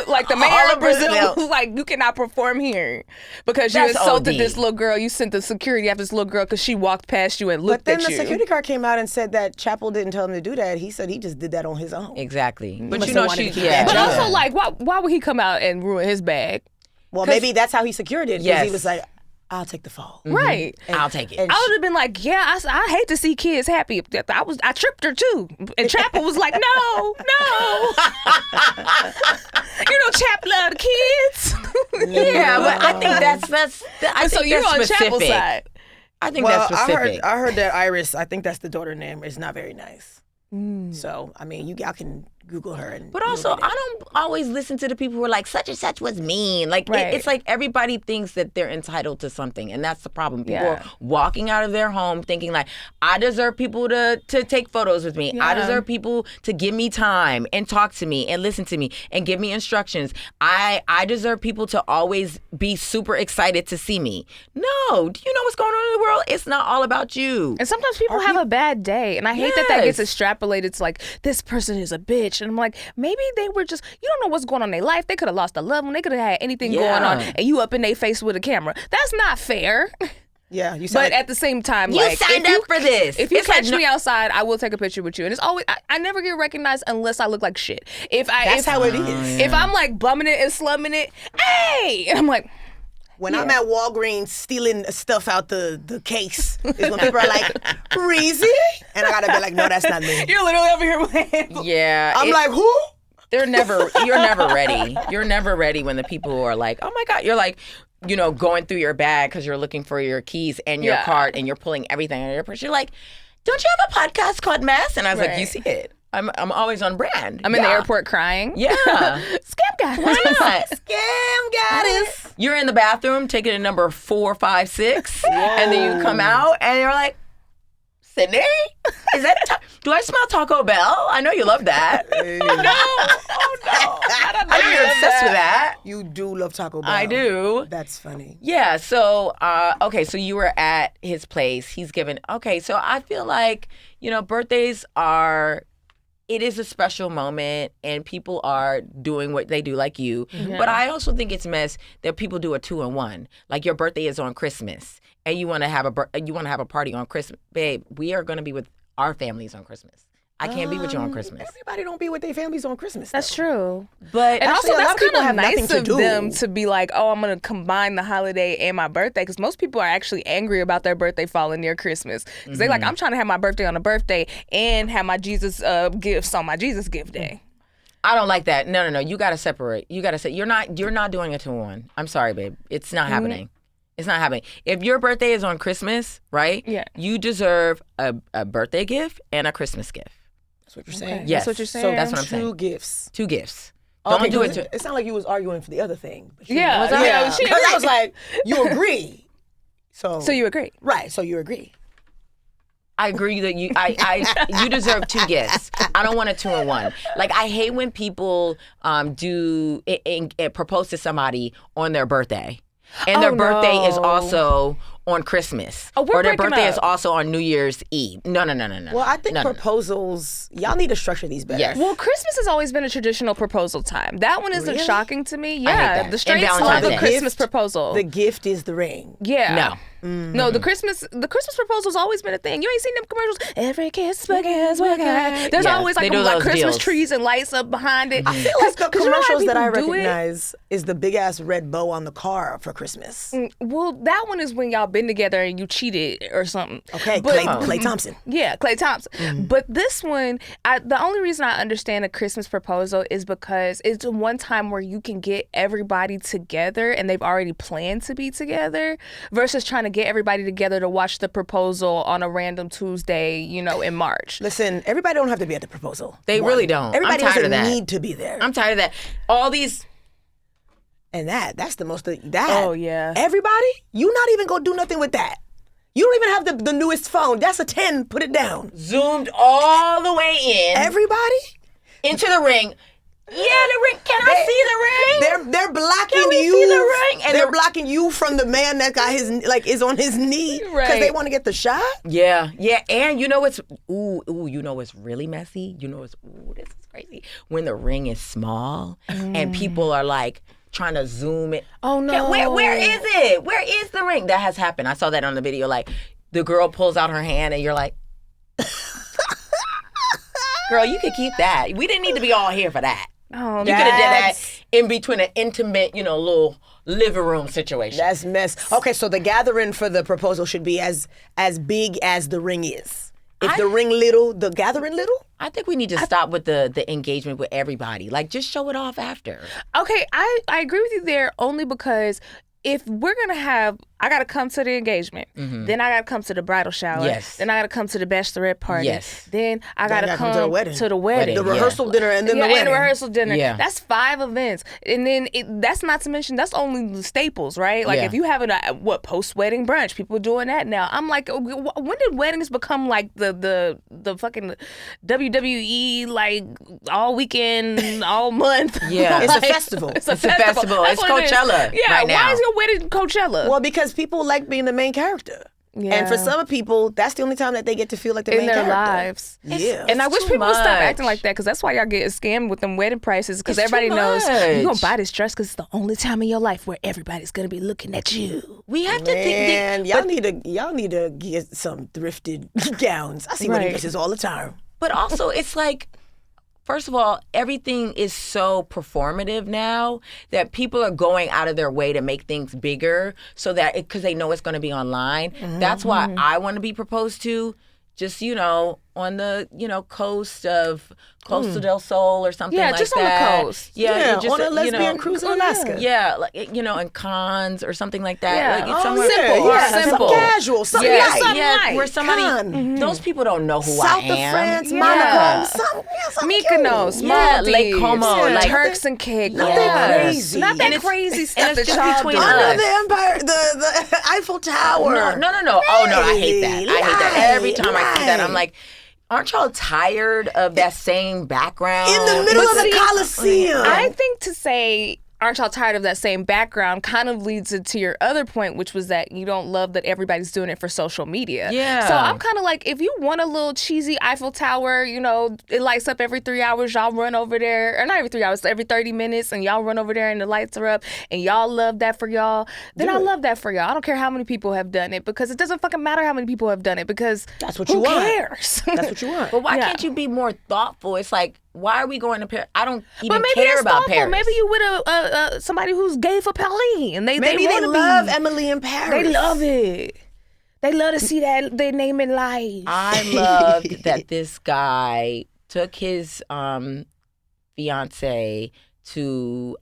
Like the All mayor of of Brazil Brazil. was like, you cannot perform here because you That's insulted OD. this little girl. You sent the security after this little girl because she walked past you and But looked then at the you. security guard came out and said that Chapel didn't tell him to do that. He said he just did that on his own. Exactly. But must you have know wanted she, to keep yeah. that But job. also, like, why would he come out and ruin his bag? Well, maybe that's how he secured it. Because Yes. he was like, I'll take the fall. Right. I'll take it. and I would have been like, yeah, I hate to see kids happy. I tripped her too, and Chapel was like, no. Chap love the kids. Yeah, but I think that's I So think you're that's on specific. Chapel's side. I think Well, that's specific. I heard that Iris, I think that's the daughter name, is not very nice. So, I mean, y'all can Google her. And But also, I don't always listen to the people who are like, such and such was mean. Like, it's like everybody thinks that they're entitled to something. And that's the problem. People are walking out of their home thinking like, I deserve people to take photos with me. I deserve people to give me time and talk to me and listen to me and give me instructions. I deserve people to always be super excited to see me. No. Do you know what's going on in the world? It's not all about you. And sometimes people have a bad day. And I hate that gets extrapolated to like, this person is a bitch. And I'm like, maybe they were just, you don't know what's going on in their life. They could have lost a loved one. They could have had anything going on. And you up in their face with a camera. That's not fair. Yeah, but at the same time, you like, signed up for this. If you catch me outside, I will take a picture with you. And it's always, I never get recognized unless I look like shit. That's how it is. If I'm like bumming it and slumming it, hey! And I'm like, when I'm at Walgreens stealing stuff out the case, is when people are like, Reezy? And I gotta be like, no, that's not me. You're literally over here with hands. Yeah. I'm like, who? You're never ready. You're never ready when the people are like, oh my God. You're like, you know, going through your bag because you're looking for your keys and your card and you're pulling everything out of your purse. You're like, don't you have a podcast called Mess? And I was like, you see it. I'm always on brand. I'm in the airport crying. Yeah. Scam guy. Why not? Scam goddess. You're in the bathroom taking a number 4, 5, 6, and then you come out and you're like, Sydnee? Is that do I smell Taco Bell? I know you love that. Hey. No. Oh no. I know you're obsessed with that. You do love Taco Bell. I do. That's funny. Yeah, so okay, so you were at his place. He's given so I feel like, you know, birthdays it is a special moment and people are doing what they do like you. Mm-hmm. But I also think it's mess that people do a 2-in-1. Like your birthday is on Christmas and you want to have a party on Christmas. Babe, we are going to be with our families on Christmas. I can't be with you on Christmas. Everybody don't be with their families on Christmas. That's true. But and actually, also, that's kind of nice of them to be like, oh, I'm going to combine the holiday and my birthday. Because most people are actually angry about their birthday falling near Christmas. Because they're like, I'm trying to have my birthday on a birthday and have my Jesus gifts on my Jesus gift day. I don't like that. No. You got to separate. You got to say, you're not doing a 2-in-1. I'm sorry, babe. It's not happening. It's not happening. If your birthday is on Christmas, right? Yeah. You deserve a birthday gift and a Christmas gift. That's what you're saying? Yes. That's what you're saying? So that's what I'm saying. 2 gifts. 2 gifts. Okay, Don't do it. It sounded like you was arguing for the other thing. But Yeah. Because I was like, you agree. So you agree. Right. So you agree. I agree that you deserve 2 gifts. I don't want a 2-in-1. Like I hate when people do propose to somebody on their birthday, and their birthday is also on Christmas, or their birthday is also on New Year's Eve. No. Well, I think proposals, y'all need to structure these better. Yes. Well, Christmas has always been a traditional proposal time. That one isn't shocking to me. I hate Yeah, that. the straights And love Valentine's the Day. Christmas proposal. The gift is the ring. Yeah. No. No, the Christmas proposal's always been a thing. You ain't seen them commercials. Every kiss begins with a. There's always like Christmas deals. trees and lights up behind it. I feel like the commercials you know that I people do recognize is the big ass red bow on the car for Christmas. Well, that one is when y'all been together and you cheated or something. Okay, but, Klay Thompson. Yeah, Klay Thompson. But this one, the only reason I understand a Christmas proposal is because it's one time where you can get everybody together and they've already planned to be together versus trying to get everybody together to watch the proposal on a random Tuesday, you know, in March. Listen, everybody don't have to be at the proposal. They really don't. Everybody I'm tired doesn't of that. need to be there. I'm tired of that. All these. And that's the most, Oh, yeah. Everybody, you not even gonna do nothing with that. You don't even have the newest phone. That's a 10, put it down. Zoomed all the way in. Everybody? Into the ring. Yeah, the ring. Can I see the ring? They're blocking Can we you. see the ring? And they're blocking you from the man that got his is on his knee because they want to get the shot. Yeah. And you know what's you know what's really messy? You know what's this is crazy. When the ring is small and people are like trying to zoom it. Oh no. Where is it? Where is the ring? That has happened. I saw that on the video. Like the girl pulls out her hand and you're like, girl, you could keep that. We didn't need to be all here for that. Oh, you could have did that in between an intimate, little living room situation. That's mess. Okay, so the gathering for the proposal should be as big as the ring is. If the ring little, the gathering little? I think we need to stop with the engagement with everybody. Like, just show it off after. Okay, I agree with you there only because if we're gonna have, I gotta come to the engagement, then I gotta come to the bridal shower, then I gotta come to the bachelorette party, then I gotta come to the wedding, the rehearsal dinner, and then the wedding. And the rehearsal dinner. Yeah. That's 5 events, and then that's not to mention that's only the staples, right? Like if you have a post-wedding brunch, people doing that now. I'm like, when did weddings become like the fucking WWE, like all weekend, all month? Yeah, it's like, a festival. It's a festival. It's Coachella. Yeah, right now. why is your wedding Coachella? Well, because people like being the main character. Yeah. And for some people, that's the only time that they get to feel like the main in their character. lives. Yeah. And I wish too people would stop much. acting like that, because that's why y'all get scammed with them wedding prices, because It's everybody too knows much. you're going to buy this dress because it's the only time in your life where everybody's going to be looking at you. We have to And think. y'all need to get some thrifted gowns. I see wedding dresses all the time. But also, it's like, first of all, everything is so performative now that people are going out of their way to make things bigger so that because they know it's going to be online. That's why I want to be proposed to, just, on the, coast of Costa del Sol or something like that. Yeah, just on the coast. Yeah, just, on a lesbian cruise in Alaska. Yeah, like, in Cannes or something like that. Yeah. Like, it's Oh, somewhere simple. Yeah, simple. something casual, something Yeah, light. yeah, where somebody, Cannes. those people don't know who South I of am. France, Yeah. Monaco, something Mykonos, cute. Yeah, Maldives, Lake Como, like- Turks and Caicos. Nothing crazy. Not that And it's- crazy stuff and it's that just y'all between do. us. Under the Empire, the Eiffel Tower. No. Oh, no, I hate that. I hate that. Every time I see that, I'm Right. like, aren't y'all tired of that same background? In the middle of the see, Coliseum. I think to say, aren't y'all tired of that same background, kind of leads into your other point, which was that you don't love that everybody's doing it for social media. Yeah. So I'm kind of like, if you want a little cheesy Eiffel Tower, it lights up every 3 hours, y'all run over there, or not every 3 hours, every 30 minutes, and y'all run over there and the lights are up, and y'all love that for y'all, then I love that for y'all. I don't care how many people have done it, because it doesn't fucking matter how many people have done it, because That's what who you want. cares? That's what you want. But why Yeah. can't you be more thoughtful? It's like, why are we going to Paris? I don't But even maybe care that's about thoughtful. Paris. Maybe you with somebody who's gay for Paris, and Maybe they they wanna love be. Emily in Paris. They love it. They love to see that their name in life. I loved that this guy took his fiance to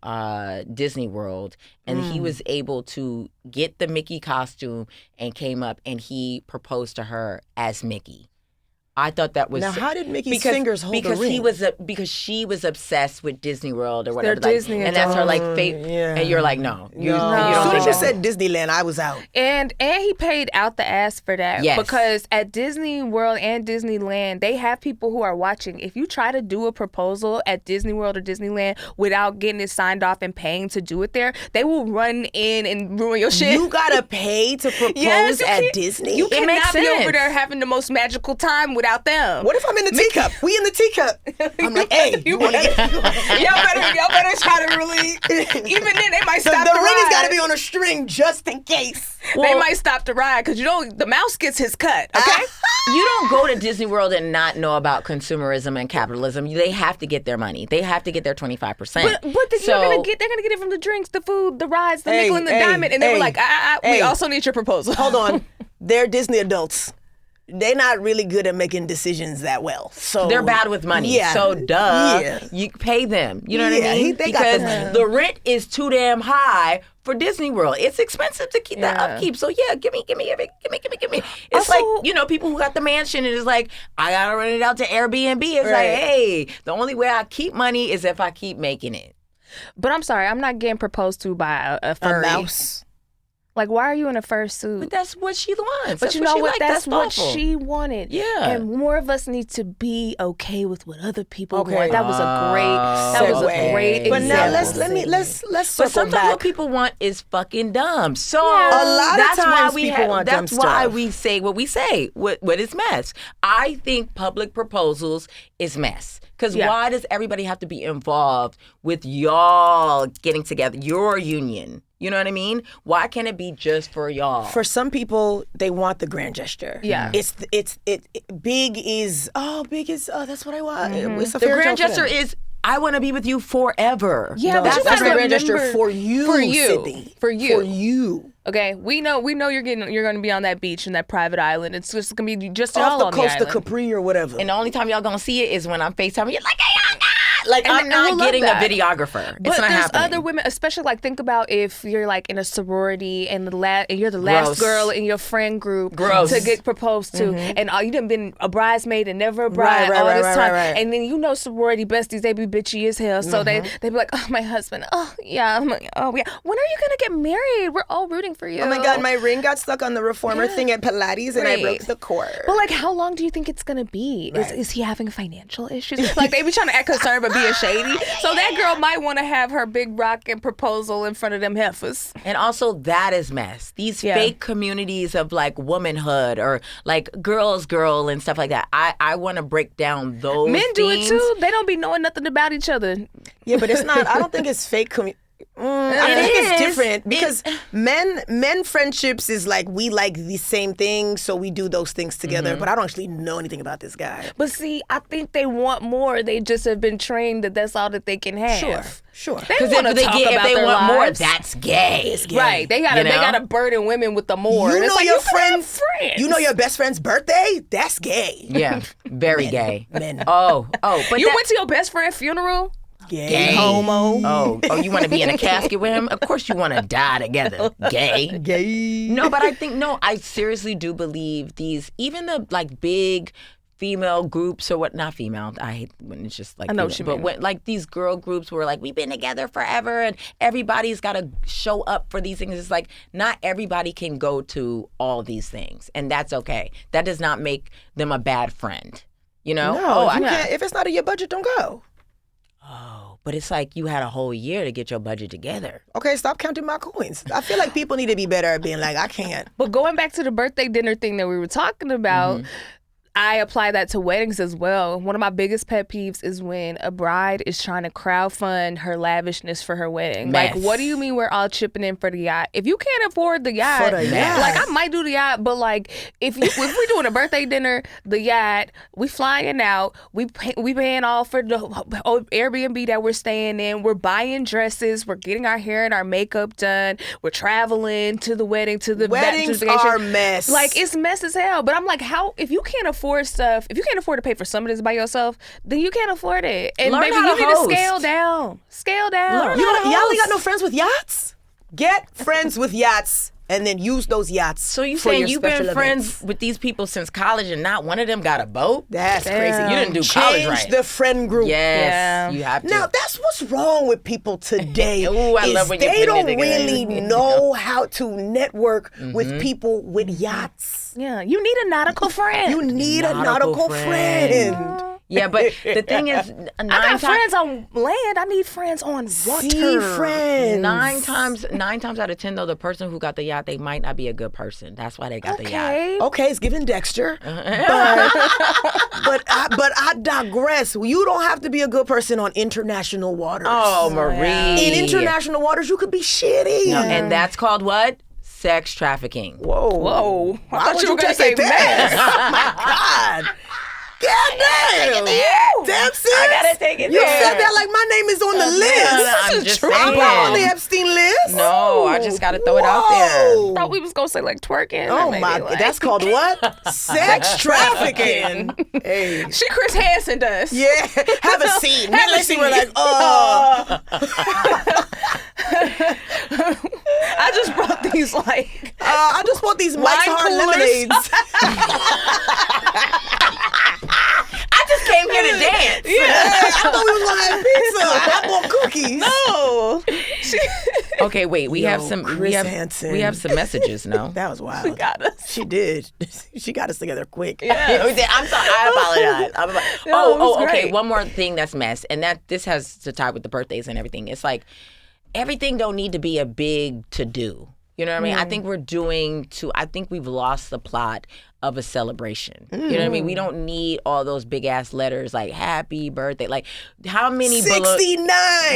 Disney World, and he was able to get the Mickey costume and came up and he proposed to her as Mickey. I thought that was Now, how did Mickey's fingers hold the because ring? because she was obsessed with Disney World or whatever, They're Disney and that's her like adults. fate. Yeah. And you're like, no, you As don't soon think as you that. said Disneyland, I was out. And he paid out the ass for that. Yes. Because at Disney World and Disneyland, they have people who are watching. If you try to do a proposal at Disney World or Disneyland without getting it signed off and paying to do it there, they will run in and ruin your shit. You gotta pay to propose Yes, you at can't- Disney? You It makes cannot be over sense. there having the most magical time without them. What if I'm in the teacup? We in the teacup. I'm like, hey, you want to get... y'all better try to really. Even then, they might The stop the ring ride. has got to be on a string just in case. They might stop the ride because the mouse gets his cut. Okay. You don't go to Disney World and not know about consumerism and capitalism. They have to get their money. They have to get their 25%. But they're gonna get it from the drinks, the food, the rides, the nickel and the diamond, and they were like, we also need your proposal. Hold on. They're Disney adults. They're not really good at making decisions that well. So They're bad with money. Yeah. So Yeah. you pay them. You know what Yeah, I mean? they got the Because money. the rent is too damn high for Disney World. It's expensive to keep that upkeep. So yeah, give me. It's Also- like, people who got the mansion and it's like, I gotta rent it out to Airbnb. It's like, Right. hey, the only way I keep money is if I keep making it. But I'm sorry, I'm not getting proposed to by a a furry. mouse. Like, why are you in a fursuit? But that's what she wants. But That's you know she what? likes. That's what thoughtful. she wanted. Yeah. And more of us need to be okay with what other people Okay. want. That was a great But now example. let's circle But sometimes back. what people want is fucking dumb. So A lot of that's why times we people want dumb That's why stuff. we say what we say. What is mess? I think public proposals is mess. Because why does everybody have to be involved with y'all getting together, your union? You know what I mean? Why can't it be just for y'all? For some people, they want the grand gesture. Yeah. Big is that's what I want. It's a the fairy grand tale for gesture them. is, I want to be with you forever. Yeah, No, but you that's gotta the grand gesture remember- for you, for you, Sydney. for you. For you. Okay, we know you're going to be on that beach in that private island. It's just going to be just Off y'all the on coast the of island. Capri or whatever. And the only time y'all gonna see it is when I'm FaceTiming. You're like, hey, y'all guys! Like, I'm and not we'll love getting a that. videographer. But It's not there's happening. other women, especially like think about if you're like in a sorority and and you're the last Gross. girl in your friend group Gross. to get proposed to, and you done been a bridesmaid and never a bride all this time, and then you know sorority besties, they be bitchy as hell, so they be like, oh, my husband, oh yeah, I'm like, oh yeah, when are you gonna get married? We're all rooting for you. Oh my God, my ring got stuck on the reformer thing at Pilates and I broke the cord. But like, how long do you think it's gonna be? Is he having financial issues? Like, they be trying to act concerned but being shady. So that girl might want to have her big rockin' proposal in front of them heifers. And also, that is mess. These fake communities of like womanhood or like girls and stuff like that. I want to break down those Men do it themes. too. They don't be knowing nothing about each other. Yeah, but it's not. I don't think it's fake. I think it's different because men friendships is like we like the same things, so we do those things together. But I don't actually know anything about this guy. But see, I think they want more. They just have been trained that that's all that they can have. Sure. They Because want to if talk they about their want more, lives. that's gay. Right. They gotta You know? they gotta burden women with the more. You And it's know like, your you can have friends. You know your best friend's birthday. That's gay. Yeah, very gay. Men. Oh, but You went to your best friend's funeral? Gay. Homo. Oh, you want to be in a casket with him? Of course you want to die together. Gay. Gay. No, but I seriously do believe these, even the like big female groups or what, not female, I hate when it's just like, I know what you but mean. when like these girl groups where like we've been together forever and everybody's got to show up for these things. It's like not everybody can go to all these things, and that's okay. That does not make them a bad friend. You know? No, you can't. If it's not in your budget, don't go. Oh, but it's like you had a whole year to get your budget together. Okay, stop counting my coins. I feel like people need to be better at being like, I can't. But going back to the birthday dinner thing that we were talking about, I apply that to weddings as well. One of my biggest pet peeves is when a bride is trying to crowdfund her lavishness for her wedding. Mess. Like, what do you mean we're all chipping in for the yacht? If you can't afford the yacht, For the yacht. like I might do the yacht, but like if we're doing a birthday dinner, the yacht, we flying out, we paying all for the Airbnb that we're staying in, we're buying dresses, we're getting our hair and our makeup done, we're traveling to the wedding, to the Weddings vacation. are mess. Like, it's mess as hell. But I'm like, how, if you can't afford stuff, if you can't afford to pay for some of this by yourself, then you can't afford it. And Learn baby, how you to need host. to scale down. Scale down. Y'all ain't got no friends with yachts? Get friends with yachts and then use those yachts. So you for saying your you've been special friends events. with these people since college and not one of them got a boat? That's crazy. You didn't do college Change right. the friend group. Yes, Yeah. you have to. Now that's what's wrong with people today. Ooh, I is love when you're they putting don't it together. really know how to network with people with yachts. Yeah, you need a nautical friend. You need a Nautical nautical friend. friend. Yeah, but the thing is, I got friends on land. I need friends on water. See friends. Nine times out of 10, though, the person who got the yacht, they might not be a good person. That's why they got the yacht. Okay. Okay, it's giving Dexter, but I digress. You don't have to be a good person on international waters. Oh, Marie. In international waters, you could be shitty. No, and that's called what? Sex trafficking. Whoa. I Why thought would you were you going to take say that? mess. Oh my God. God damn. Damn, sis. I gotta take it You there. said that like my name is on the list. I'm just I'm not on the saying. Epstein list. No, I just got to throw it out Whoa. Thought we was going to say like twerking. Oh or maybe my, like, that's called what? Sex trafficking. Hey. She Chris Hansen does. Yeah, have a seat. Me Have and a Laci were seat. like, I just brought these like I just want these Mike's Wine Hard coolers. lemonades. I just came here to dance. I thought we was gonna have pizza. I bought cookies. oh. Okay, wait. We Yo, have some. Chris we have Hansen. we have some messages. No. That was wild. got us. She did. She got us together quick. I'm sorry. I apologize. it was Okay. great. One more thing that's mess, and that this has to tie with the birthdays and everything. It's like everything don't need to be a big to do. You know what I mean? I think I think we've lost the plot of a celebration. You know what I mean? We don't need all those big ass letters like happy birthday. Like how many 69.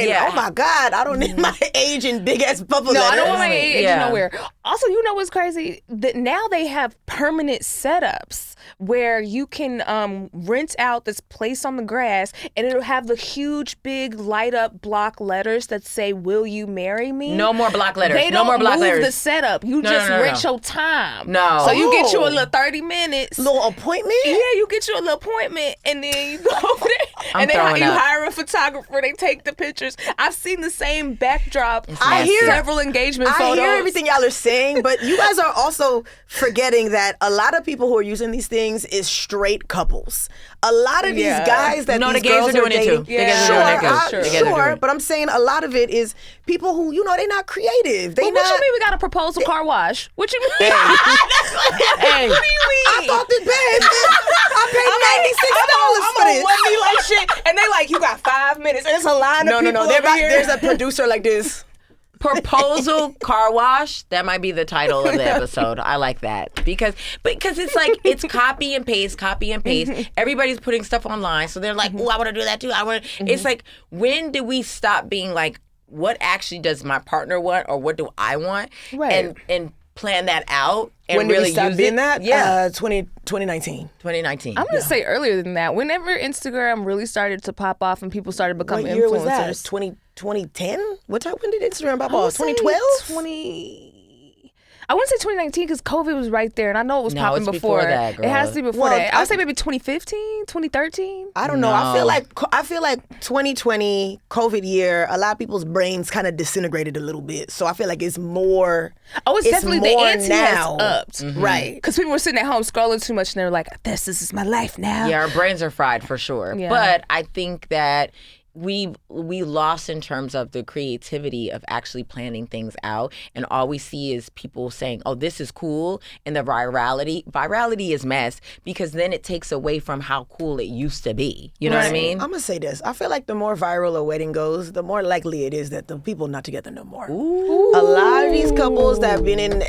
Yeah. Oh my God. I don't need my age in big ass bubble No, letters. I don't want my age Yeah. nowhere. Also, you know what's crazy? That now they have permanent setups where you can rent out this place on the grass and it'll have the huge big light up block letters that say, "Will you marry me?" No more block letters. They No don't more block move letters. the setup. You No, just no, no, rent no. your time. No. So you get you a Oh. little 30 minutes. Little appointment? Yeah, you get you a little appointment and then you go over there And then throwing you up. hire a photographer, they take the pictures. I've seen the same backdrop. I hear several engagement photos. I hear everything y'all are saying, but you guys are also forgetting that a lot of people who are using these things is straight couples. A lot of these guys that No, these the gays girls are doing it dating, too. The gays are doing it too. The gays are doing it. But I'm saying a lot of it is people who, they're not creative. They Well, not. what you mean we got a proposal car wash? What you mean? Hey. What do you mean? I thought that, babe, I paid $96 for this. I'm me like shit, and they like, you got 5 minutes, and it's a line of people over here. There's a producer like this. Proposal car wash. That might be the title of the episode. I like that because it's like it's copy and paste. Everybody's putting stuff online, so they're like, "Oh, I want to do that too." It's like, when do we stop being like, what actually does my partner want, or what do I want, Right. and plan that out and When did really we stop use being it? that? Yeah, 2019. 2019. I'm gonna say earlier than that. Whenever Instagram really started to pop off and people started becoming What year was influencers, that? 2010? When did Instagram pop I would off? say 2012? I wouldn't say 2019 because COVID was right there, and I know it was No, popping it's before that, girl. It has to be before Well, that. I would say maybe 2015, 2013. I don't know. I feel like 2020 COVID year, a lot of people's brains kind of disintegrated a little bit. So I feel like it's more. Oh, it's definitely the more ante now. has upped. Right. Because people were sitting at home scrolling too much, and they're like, this is my life now. Yeah, our brains are fried for sure. Yeah. But I think that we lost in terms of the creativity of actually planning things out, and all we see is people saying, "Oh, this is cool," and the virality. Virality is mess because then it takes away from how cool it used to be. You know what I mean? I'm gonna say this. I feel like the more viral a wedding goes, the more likely it is that the people not together no more. Ooh. A lot of these couples that have been in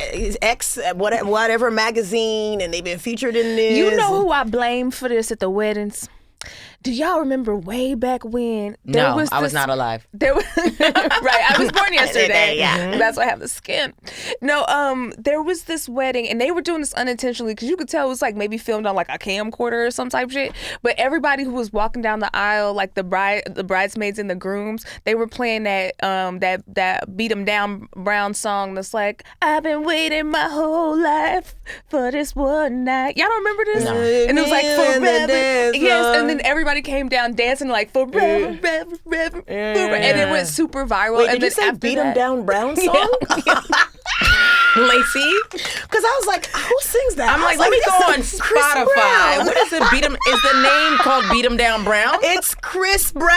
whatever magazine and they've been featured in this. You know who I blame for this at the weddings? Do y'all remember way back when there was I was this- not alive. There was right. I was born yesterday. Yeah. That's why I have the skin. No, there was this wedding, and they were doing this unintentionally because you could tell it was like maybe filmed on like a camcorder or some type of shit. But everybody who was walking down the aisle, like the bridesmaids and the grooms, they were playing that Beat 'Em Down Brown song that's like, I've been waiting my whole life for this one night. Y'all don't remember this? No. And it was like forever. Yes, And then everybody came down dancing like forever, forever, and it went super viral. Wait, and did you then say after Beat 'Em that, Down Brown song? Laci? Because I was like, who sings that? I'm I like, was let me go on this is Chris Spotify. Brown. What is it? Beat 'em? Is the name called Beat 'Em Down Brown? It's Chris Brown.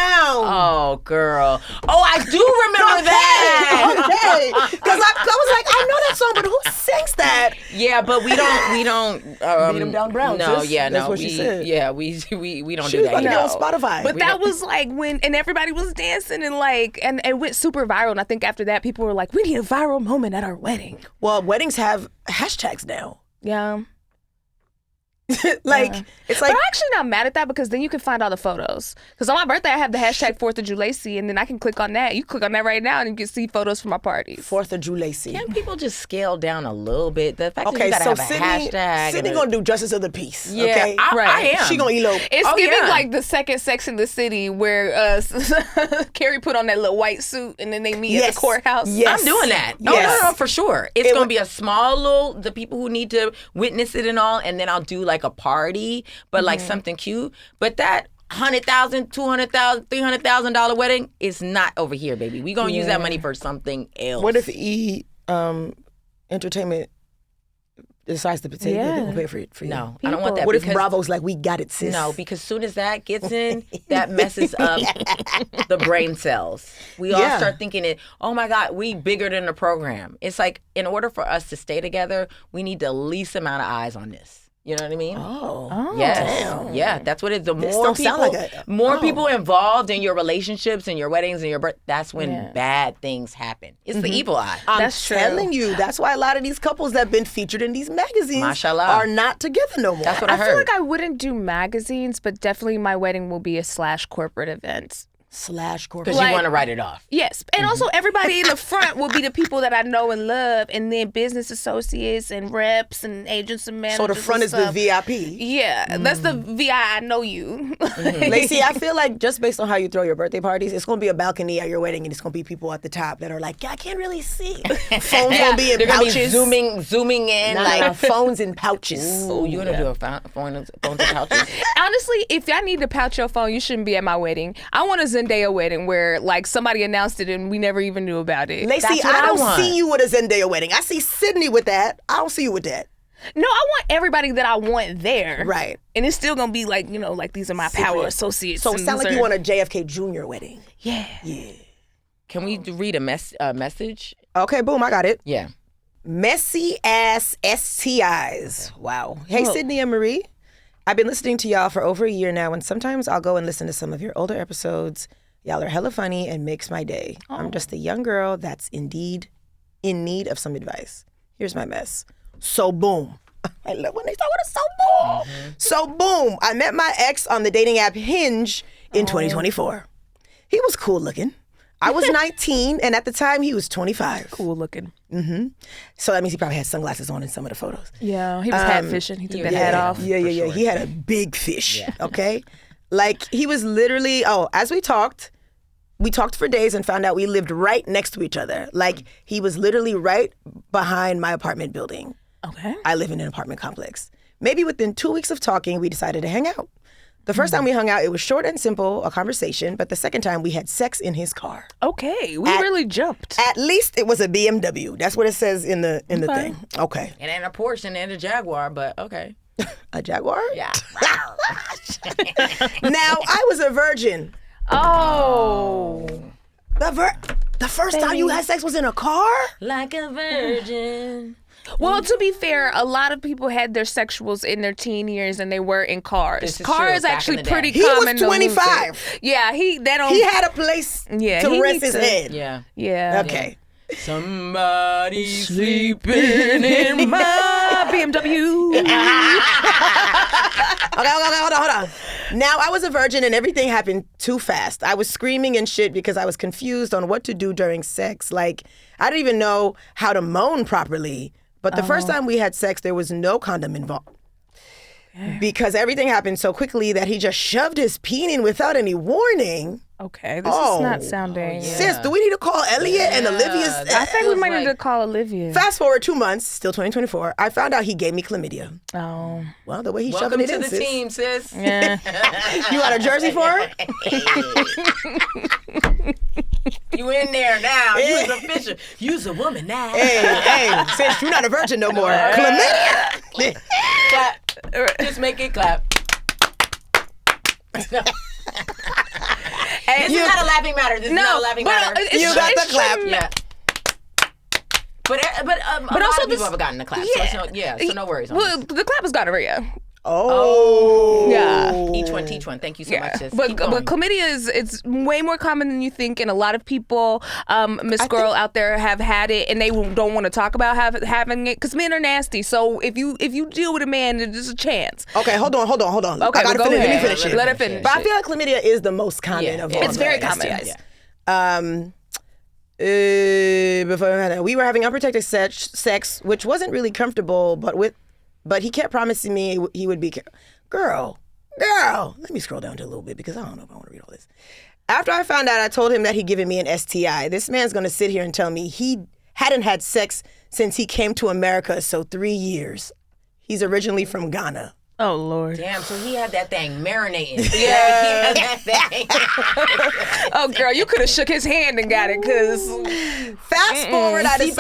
Oh, girl. Oh, I do remember that. Okay. Because I was like, I know that song, but who sings that? Yeah, but we don't. Beat 'Em Down Brown, No, sis. yeah, That's no. what she said. Yeah, we don't She do was about that. to here. get on Spotify. But that was like when, and everybody was dancing and like, and it went super viral. And I think after that, people were like, we need a viral moment at our wedding. Well, weddings have hashtags now. Yeah. It's like But I'm actually not mad at that because then you can find all the photos. Because on my birthday, I have the hashtag 4th of July, and then I can click on that. You click on that right now and you can see photos from my parties. 4th of July. Can people just scale down a little bit? The fact that Okay, you gotta so have a hashtag. Sydney gonna do justice of the peace. Yeah, okay? I am. She gonna elope. It's Oh, giving yeah. like the second Sex in the City where Carrie put on that little white suit and then they meet at Yes. the courthouse. Yes. I'm doing that. No, Yes. no, for sure. It's It going to would- be a small little, the people who need to witness it and all, and then I'll do like a party, but like something cute. But that $100,000, $200,000, $300,000 wedding is not over here, baby. We gonna use that money for something else. What if Entertainment decides to pay? Yeah. They're gonna pay for it for you. No, I don't want that. What if because- Bravo's like, we got it, sis? No, because soon as that gets in, that messes up the brain cells. We all Yeah. start thinking it, oh my God, we bigger than the program. It's like, in order for us to stay together, we need the least amount of eyes on this. You know what I mean? Oh. Yes. Damn. Yeah, that's what it is. The This more don't people, sound like more oh. people involved in your relationships and your weddings and your birth, that's when bad things happen. It's the evil eye. I'm That's true. telling you, that's why a lot of these couples that have been featured in these magazines Mashallah. are not together no more. That's what I I heard. feel like I wouldn't do magazines, but definitely my wedding will be a /corporate event. /corporate. Because you want to write it off. Yes. And also everybody in the front will be the people that I know and love, and then business associates and reps and agents and managers. So the front is the VIP. Yeah, that's the VI. I know you. Laci, I feel like just based on how you throw your birthday parties, it's going to be a balcony at your wedding, and it's going to be people at the top that are like, I can't really see. Phones going to be in They're pouches. gonna be zooming in. Like phones in pouches. Oh, you want to do a phones in pouches? Honestly, if I need to pouch your phone, you shouldn't be at my wedding. I want a Zendaya wedding where like somebody announced it and we never even knew about it. Laci, I don't see you with a Zendaya wedding. I see Sydnee with that. I don't see you with that. No, I want everybody that I want there. Right. And it's still gonna be like, like these are my power associates. So it sounds like you want a JFK Jr. wedding. Yeah. Yeah. Can we read a message? Okay, boom, I got it. Yeah. Messy ass STIs. Wow. Hey, Sydnee and Marie. I've been listening to y'all for over a year now, and sometimes I'll go and listen to some of your older episodes. Y'all are hella funny and makes my day. I'm just a young girl that's indeed in need of some advice. Here's my mess. So boom. I love when they start with a so boom. So boom. I met my ex on the dating app Hinge in 2024. He was cool looking. I was 19, and at the time, he was 25. Cool looking. So that means he probably had sunglasses on in some of the photos. Yeah, he was hat fishing. He took that hat off. Yeah. Sure. He had a big fish, okay? Like, he was literally, as we talked for days and found out we lived right next to each other. Like, he was literally right behind my apartment building. Okay. I live in an apartment complex. Maybe within 2 weeks of talking, we decided to hang out. The first time we hung out, it was short and simple, a conversation, but the second time we had sex in his car. Okay, we really jumped. At least it was a BMW. That's what it says in the thing. Okay. It ain't a Porsche and a Jaguar, but okay. A Jaguar? Yeah. Now, I was a virgin. Oh. The first time you had sex was in a car? Like a virgin. Well, to be fair, a lot of people had their sexuals in their teen years and they were in cars. This is Cars true, back actually in the day. pretty He common. was 25. Yeah, he had a place to rest his head. Yeah. Yeah. Okay. Somebody sleeping In my BMW. Okay, hold on. Now, I was a virgin and everything happened too fast. I was screaming and shit because I was confused on what to do during sex. Like, I didn't even know how to moan properly. But the first time we had sex, there was no condom involved. Because everything happened so quickly that he just shoved his peen in without any warning. Okay, this is not sounding... Sis, do we need to call Elliot and Olivia's... I think we might need to call Olivia. Fast forward 2 months, still 2024, I found out he gave me chlamydia. Oh. Well, the way he's Welcome shoving it to in, the sis. team, sis. Yeah. You got a jersey for her? You in there now. You's official. You's a woman now. Hey, sis, you're not a virgin no more. Chlamydia. Clap. Just make it clap. This is not a laughing matter. This is not a laughing matter. You got the clap. Yeah. But a lot also of people have gotten the clap. Yeah. So no worries on Well, this. the clap has gonorrhea. Oh. Yeah. Each one, teach one. Thank you so much, sis. But Keep going. chlamydia it's way more common than you think, and a lot of people, Miss Girl out there, have had it, and they don't want to talk about having it because men are nasty. So if you deal with a man, there's a chance. Okay, hold on. Okay, I gotta go finish. ahead. Let me finish it. Let her finish. But I feel like chlamydia is the most common of all. It's very the common. STIs. Yeah. Before we were having unprotected sex, which wasn't really comfortable, but he kept promising me he would be. Girl, let me scroll down to a little bit because I don't know if I want to read all this. After I found out, I told him that he'd given me an STI. This man's going to sit here and tell me he hadn't had sex since he came to America, so 3 years. He's originally from Ghana. Oh, Lord. Damn, so he had that thing marinating. Yeah. He had that thing. Oh, girl, you could have shook his hand and got it because... Fast forward, I Seeping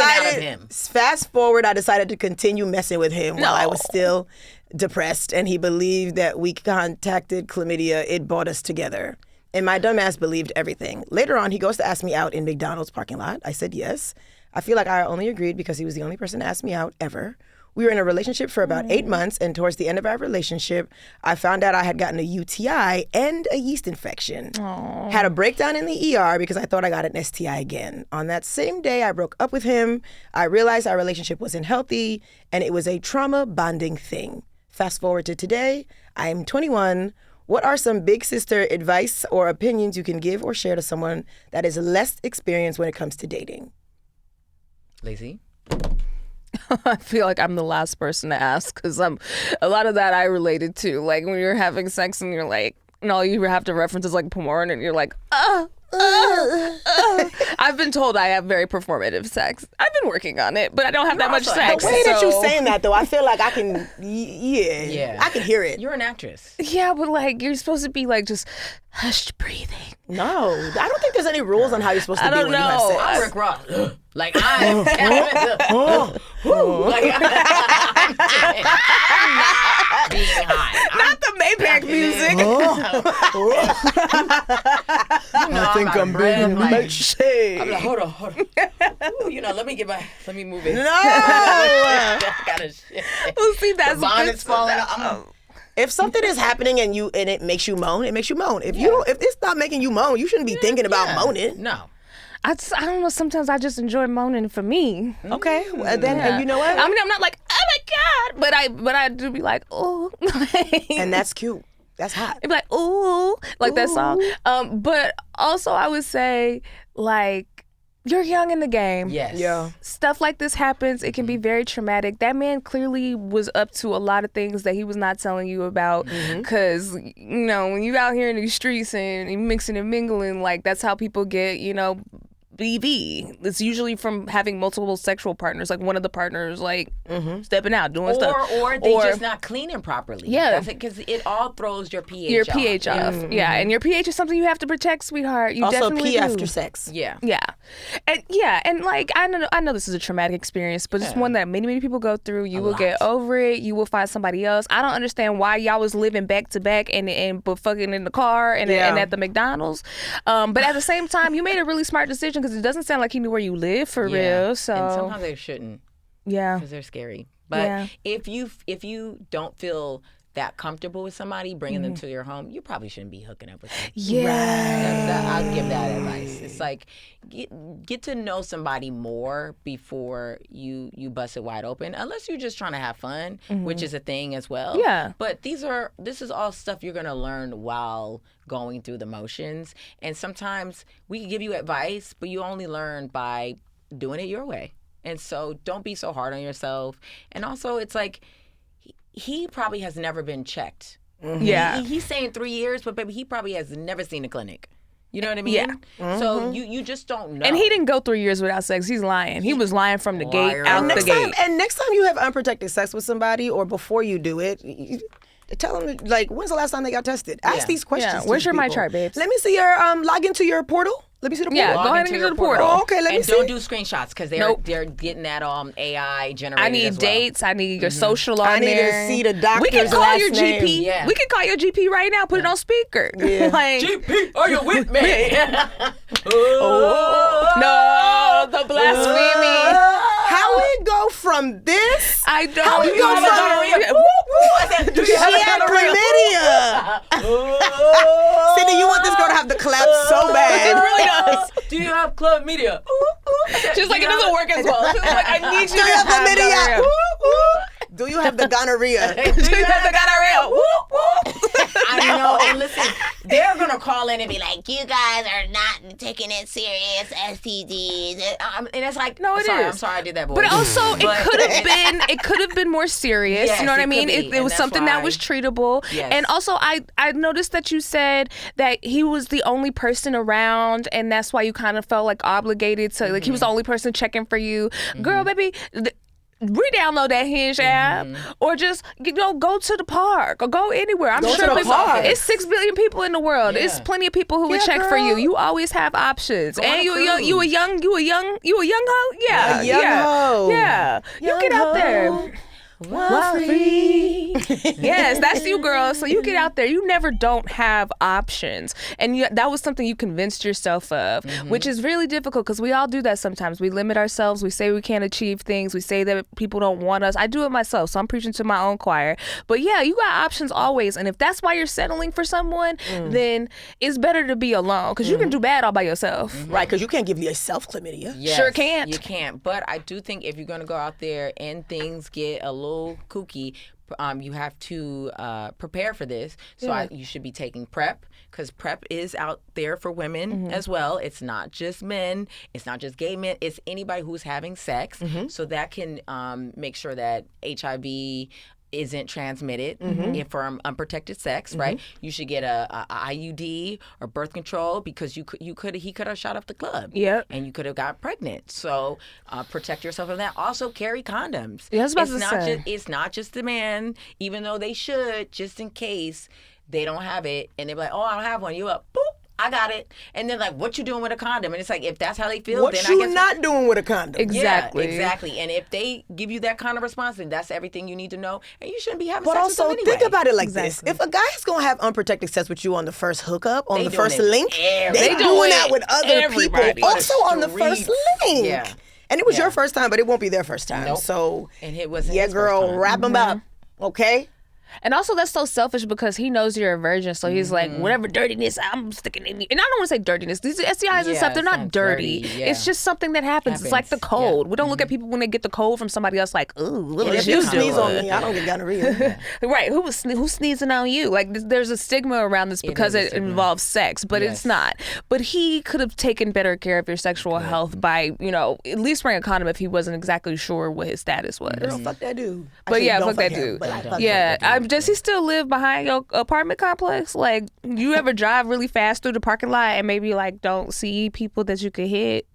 decided to continue messing with him while I was still depressed, and he believed that we contacted chlamydia. It brought us together. And my dumbass believed everything. Later on, he goes to ask me out in McDonald's parking lot. I said yes. I feel like I only agreed because he was the only person to ask me out ever. We were in a relationship for about 8 months, and towards the end of our relationship, I found out I had gotten a UTI and a yeast infection. Aww. Had a breakdown in the ER because I thought I got an STI again. On that same day, I broke up with him. I realized our relationship wasn't healthy, and it was a trauma bonding thing. Fast forward to today, I'm 21, What are some big sister advice or opinions you can give or share to someone that is less experienced when it comes to dating? Laci? I feel like I'm the last person to ask because a lot of that I related to. Like when you're having sex and you're like, and all you have to reference is like porn and you're like, I've been told I have very performative sex. I've been working on it, but I don't have that much sex. The way that you're saying that, though, I feel like I can, I can hear it. You're an actress. Yeah, but like you're supposed to be like just hushed breathing. No, I don't think there's any rules on how you're supposed to be when you have sex. I'm Rick Ross. Like I'm like I'm not being high. Not the Maybach music. I think I'm being I'm like, hold on. Ooh, let me move it. No. Gotta shit. Well, see, that's The bonnet's falling out. If something is happening and it makes you moan, it makes you moan. If it's not making you moan, you shouldn't be thinking about moaning. No. I don't know. Sometimes I just enjoy moaning for me. Okay, then you know what? I mean, I'm not like, oh my god, but I do be like, oh, and that's cute. That's hot. It'd be like, ooh, like that song. But also, I would say like. You're young in the game. Yes. Yeah. Stuff like this happens. It can be very traumatic. That man clearly was up to a lot of things that he was not telling you about. Because, when you out here in these streets and you mixing and mingling, like that's how people get, BV. It's usually from having multiple sexual partners, like one of the partners, like stepping out, doing stuff, or they just not cleaning properly. Yeah, that's it, because it all throws your pH. Your pH off. Yeah, and your pH is something you have to protect, sweetheart. You also definitely pee do. after sex. Yeah, and like I know this is a traumatic experience, but it's one that many people go through. You will get over it. You will find somebody else. I don't understand why y'all was living back to back and but fucking in the car and at the McDonald's. But at the same time, you made a really smart decision because it doesn't sound like he knew where you live for real. So and sometimes they shouldn't. Yeah, because they're scary. But if you don't feel that comfortable with somebody, bringing them to your home, you probably shouldn't be hooking up with them. Yeah, I'll give that advice. It's like get to know somebody more before you bust it wide open, unless you're just trying to have fun, which is a thing as well. Yeah. But this is all stuff you're gonna learn while going through the motions, and sometimes we can give you advice, but you only learn by doing it your way. And so don't be so hard on yourself. And also, it's like, he probably has never been checked. Yeah. He's saying 3 years, but baby, he probably has never seen a clinic. You know what I mean? Yeah. So you just don't know. And he didn't go 3 years without sex. He's lying. He was lying from the gate, out the gate. And next time you have unprotected sex with somebody, or before you do it, tell them, like, when's the last time they got tested? Ask these questions. Yeah. Where's your My Chart, babes? Let me see your, log into your portal. Let me see the portal. Yeah, go ahead and get to the portal. Oh, okay, let me see. And don't do screenshots, because they're getting that AI generated. I need dates. I need your social on I need there. to see the doctor's We can call last your name. GP. Yeah. We can call your GP right now. Put it on speaker. Yeah. Like, GP, are you with me? no, the blasphemy. How we go from this? I don't. How we go from Do she had chlamydia. Sydnee, you want this girl to have the clap so bad. It really does. Do you have chlamydia? She's like, it doesn't work as well. She's like, I need you Do to you have have chlamydia? gonorrhea. Do you have the gonorrhea? Do you have the gonorrhea? I know. And listen, they're gonna call in and be like, "You guys are not taking it serious, STDs." And it's like, No, it sorry, is. I'm sorry, I did that voice. But also, it could have been more serious. Yes, you know what it I mean? could be, It and was that's something that why- was treatable. Yes. And also, I noticed that you said that he was the only person around, and that's why you kind of felt like obligated to, like, he was the only person checking for you. Girl, baby. Re-download that Hinge app, or just go to the park, or go anywhere. I'm Go sure to the it's park. It's 6 billion people in the world. Yeah. It's plenty of people who would Yeah, check for you. girl. You always have options. Go on And a you cruise. a young hoe. Yeah, A young hoe. Yeah, you get out there. Free. Yes, that's you, girl. So you get out there. You never don't have options. And that was something you convinced yourself of, which is really difficult because we all do that sometimes. We limit ourselves. We say we can't achieve things. We say that people don't want us. I do it myself, so I'm preaching to my own choir. But yeah, you got options always. And if that's why you're settling for someone, then it's better to be alone because you can do bad all by yourself. Right, because you can't give yourself chlamydia. Yes, Sure can't. You can't. But I do think if you're going to go out there and things get a little kooky, you have to prepare for this. So you should be taking PrEP, because PrEP is out there for women as well. It's not just men. It's not just gay men. It's anybody who's having sex. So that can make sure that HIV isn't transmitted if from unprotected sex, right? You should get a IUD or birth control, because he could have shot up the club. Yep. And you could have got pregnant. So protect yourself from that. Also carry condoms. Yeah, I was about to say. It's not just the man, even though they should, just in case they don't have it, and they're like, oh, I don't have one. You up, boop, I got it. And then like, what you doing with a condom? And it's like, if that's how they feel, what then you I guess not doing with a condom? Exactly. Yeah, exactly. And if they give you that kind of response, then that's everything you need to know, and you shouldn't be having But sex also with them anyway. think about it like this: if a guy is gonna have unprotected sex with you on the first hookup, on They the doing first it link, every- they They doing doing that it with other everybody. people, also on the first Streets. link. Yeah. And it was Yeah. your first time, but it won't be their first time. Nope. So And it wasn't yeah, his first girl, time. wrap them up, okay? And also, that's so selfish, because he knows you're a virgin. So he's like, whatever dirtiness, I'm sticking in you. And I don't want to say dirtiness. These STIs and stuff, they're not sounds dirty. yeah. It's just something that happens. It's like the cold. We don't look at people when they get the cold from somebody else like, ooh, look And at if you you sneeze on doing. me, I don't get gonorrhea. Right. Who's sneezing on you? Like, there's a stigma around this because is a it stigma. involves sex, but Yes. it's not. But he could have taken better care of your sexual health by, at least wearing a condom if he wasn't exactly sure what his status was. Girl, fuck that dude. But Actually, yeah, don't fuck that him, dude. but I fuck Yeah, that dude. does he still live behind your apartment complex? Like, you ever drive really fast through the parking lot and maybe like don't see people that you could hit?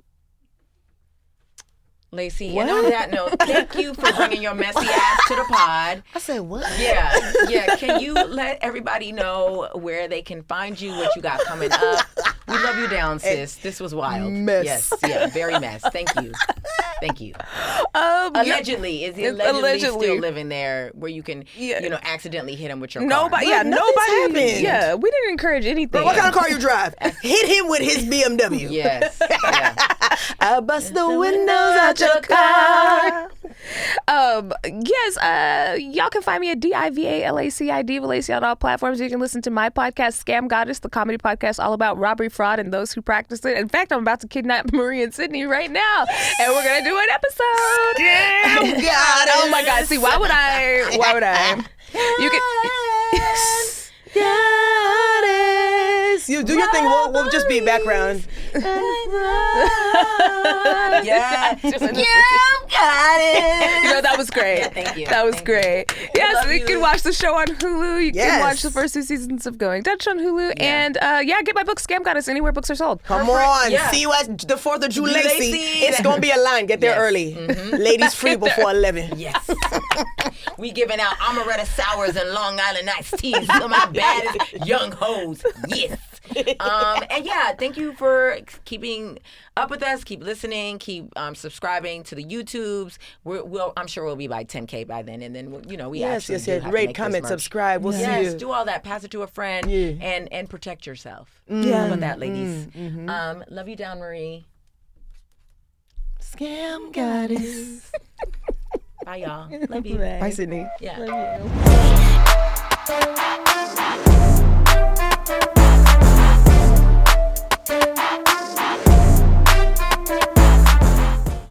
Laci, and on that note, thank you for bringing your messy ass to the pod. I said what? Yeah. Can you let everybody know where they can find you, what you got coming up? We love you down, sis. This was wild. Mess. Yes, yeah, very mess. Thank you. Allegedly, is he allegedly still living there where you can, accidentally hit him with your car? Nobody. But nothing's happened. Yeah, we didn't encourage anything. Bro, what kind of car you drive? Hit him with his BMW. Yes. Yeah. I bust the windows out your car. Yes, y'all can find me at DIVALACID Valaci on all platforms. You can listen to my podcast, Scam Goddess, the comedy podcast all about robbery, fraud, and those who practice it. In fact, I'm about to kidnap Marie and Sydney right now, and we're gonna do an episode. Scam Goddess. Oh my God! See, why would I? You can. Goddess. You do your thing. We'll just be background. Yeah. That was great. Yeah, thank you. That was great. Yes, love you you. can watch the show on Hulu. You Yes. can watch the first 2 seasons of Going Dutch on Hulu. And get my book, Scam Goddess, anywhere books are sold. Come on. yeah. See you at the 4th of July. Laci. It's going to be a line. Get there Yes. early. Ladies free before 11. Yes. We giving out amaretto sours and Long Island iced teas to my baddest young hoes. Yes. And yeah, thank you for keeping up with us. Keep listening. Keep subscribing to the YouTubes. I'm sure we'll be by 10K by then, and then we Yes. actually do have to Rate, make this comment, merch. subscribe. We'll see Yes, you. do all that. Pass it to a friend, Yeah. and protect yourself. Yeah. How about that, ladies? Love you down, Marie. Scam Goddess. Bye, y'all. Love you. Bye, Sydney. Yeah. Love you.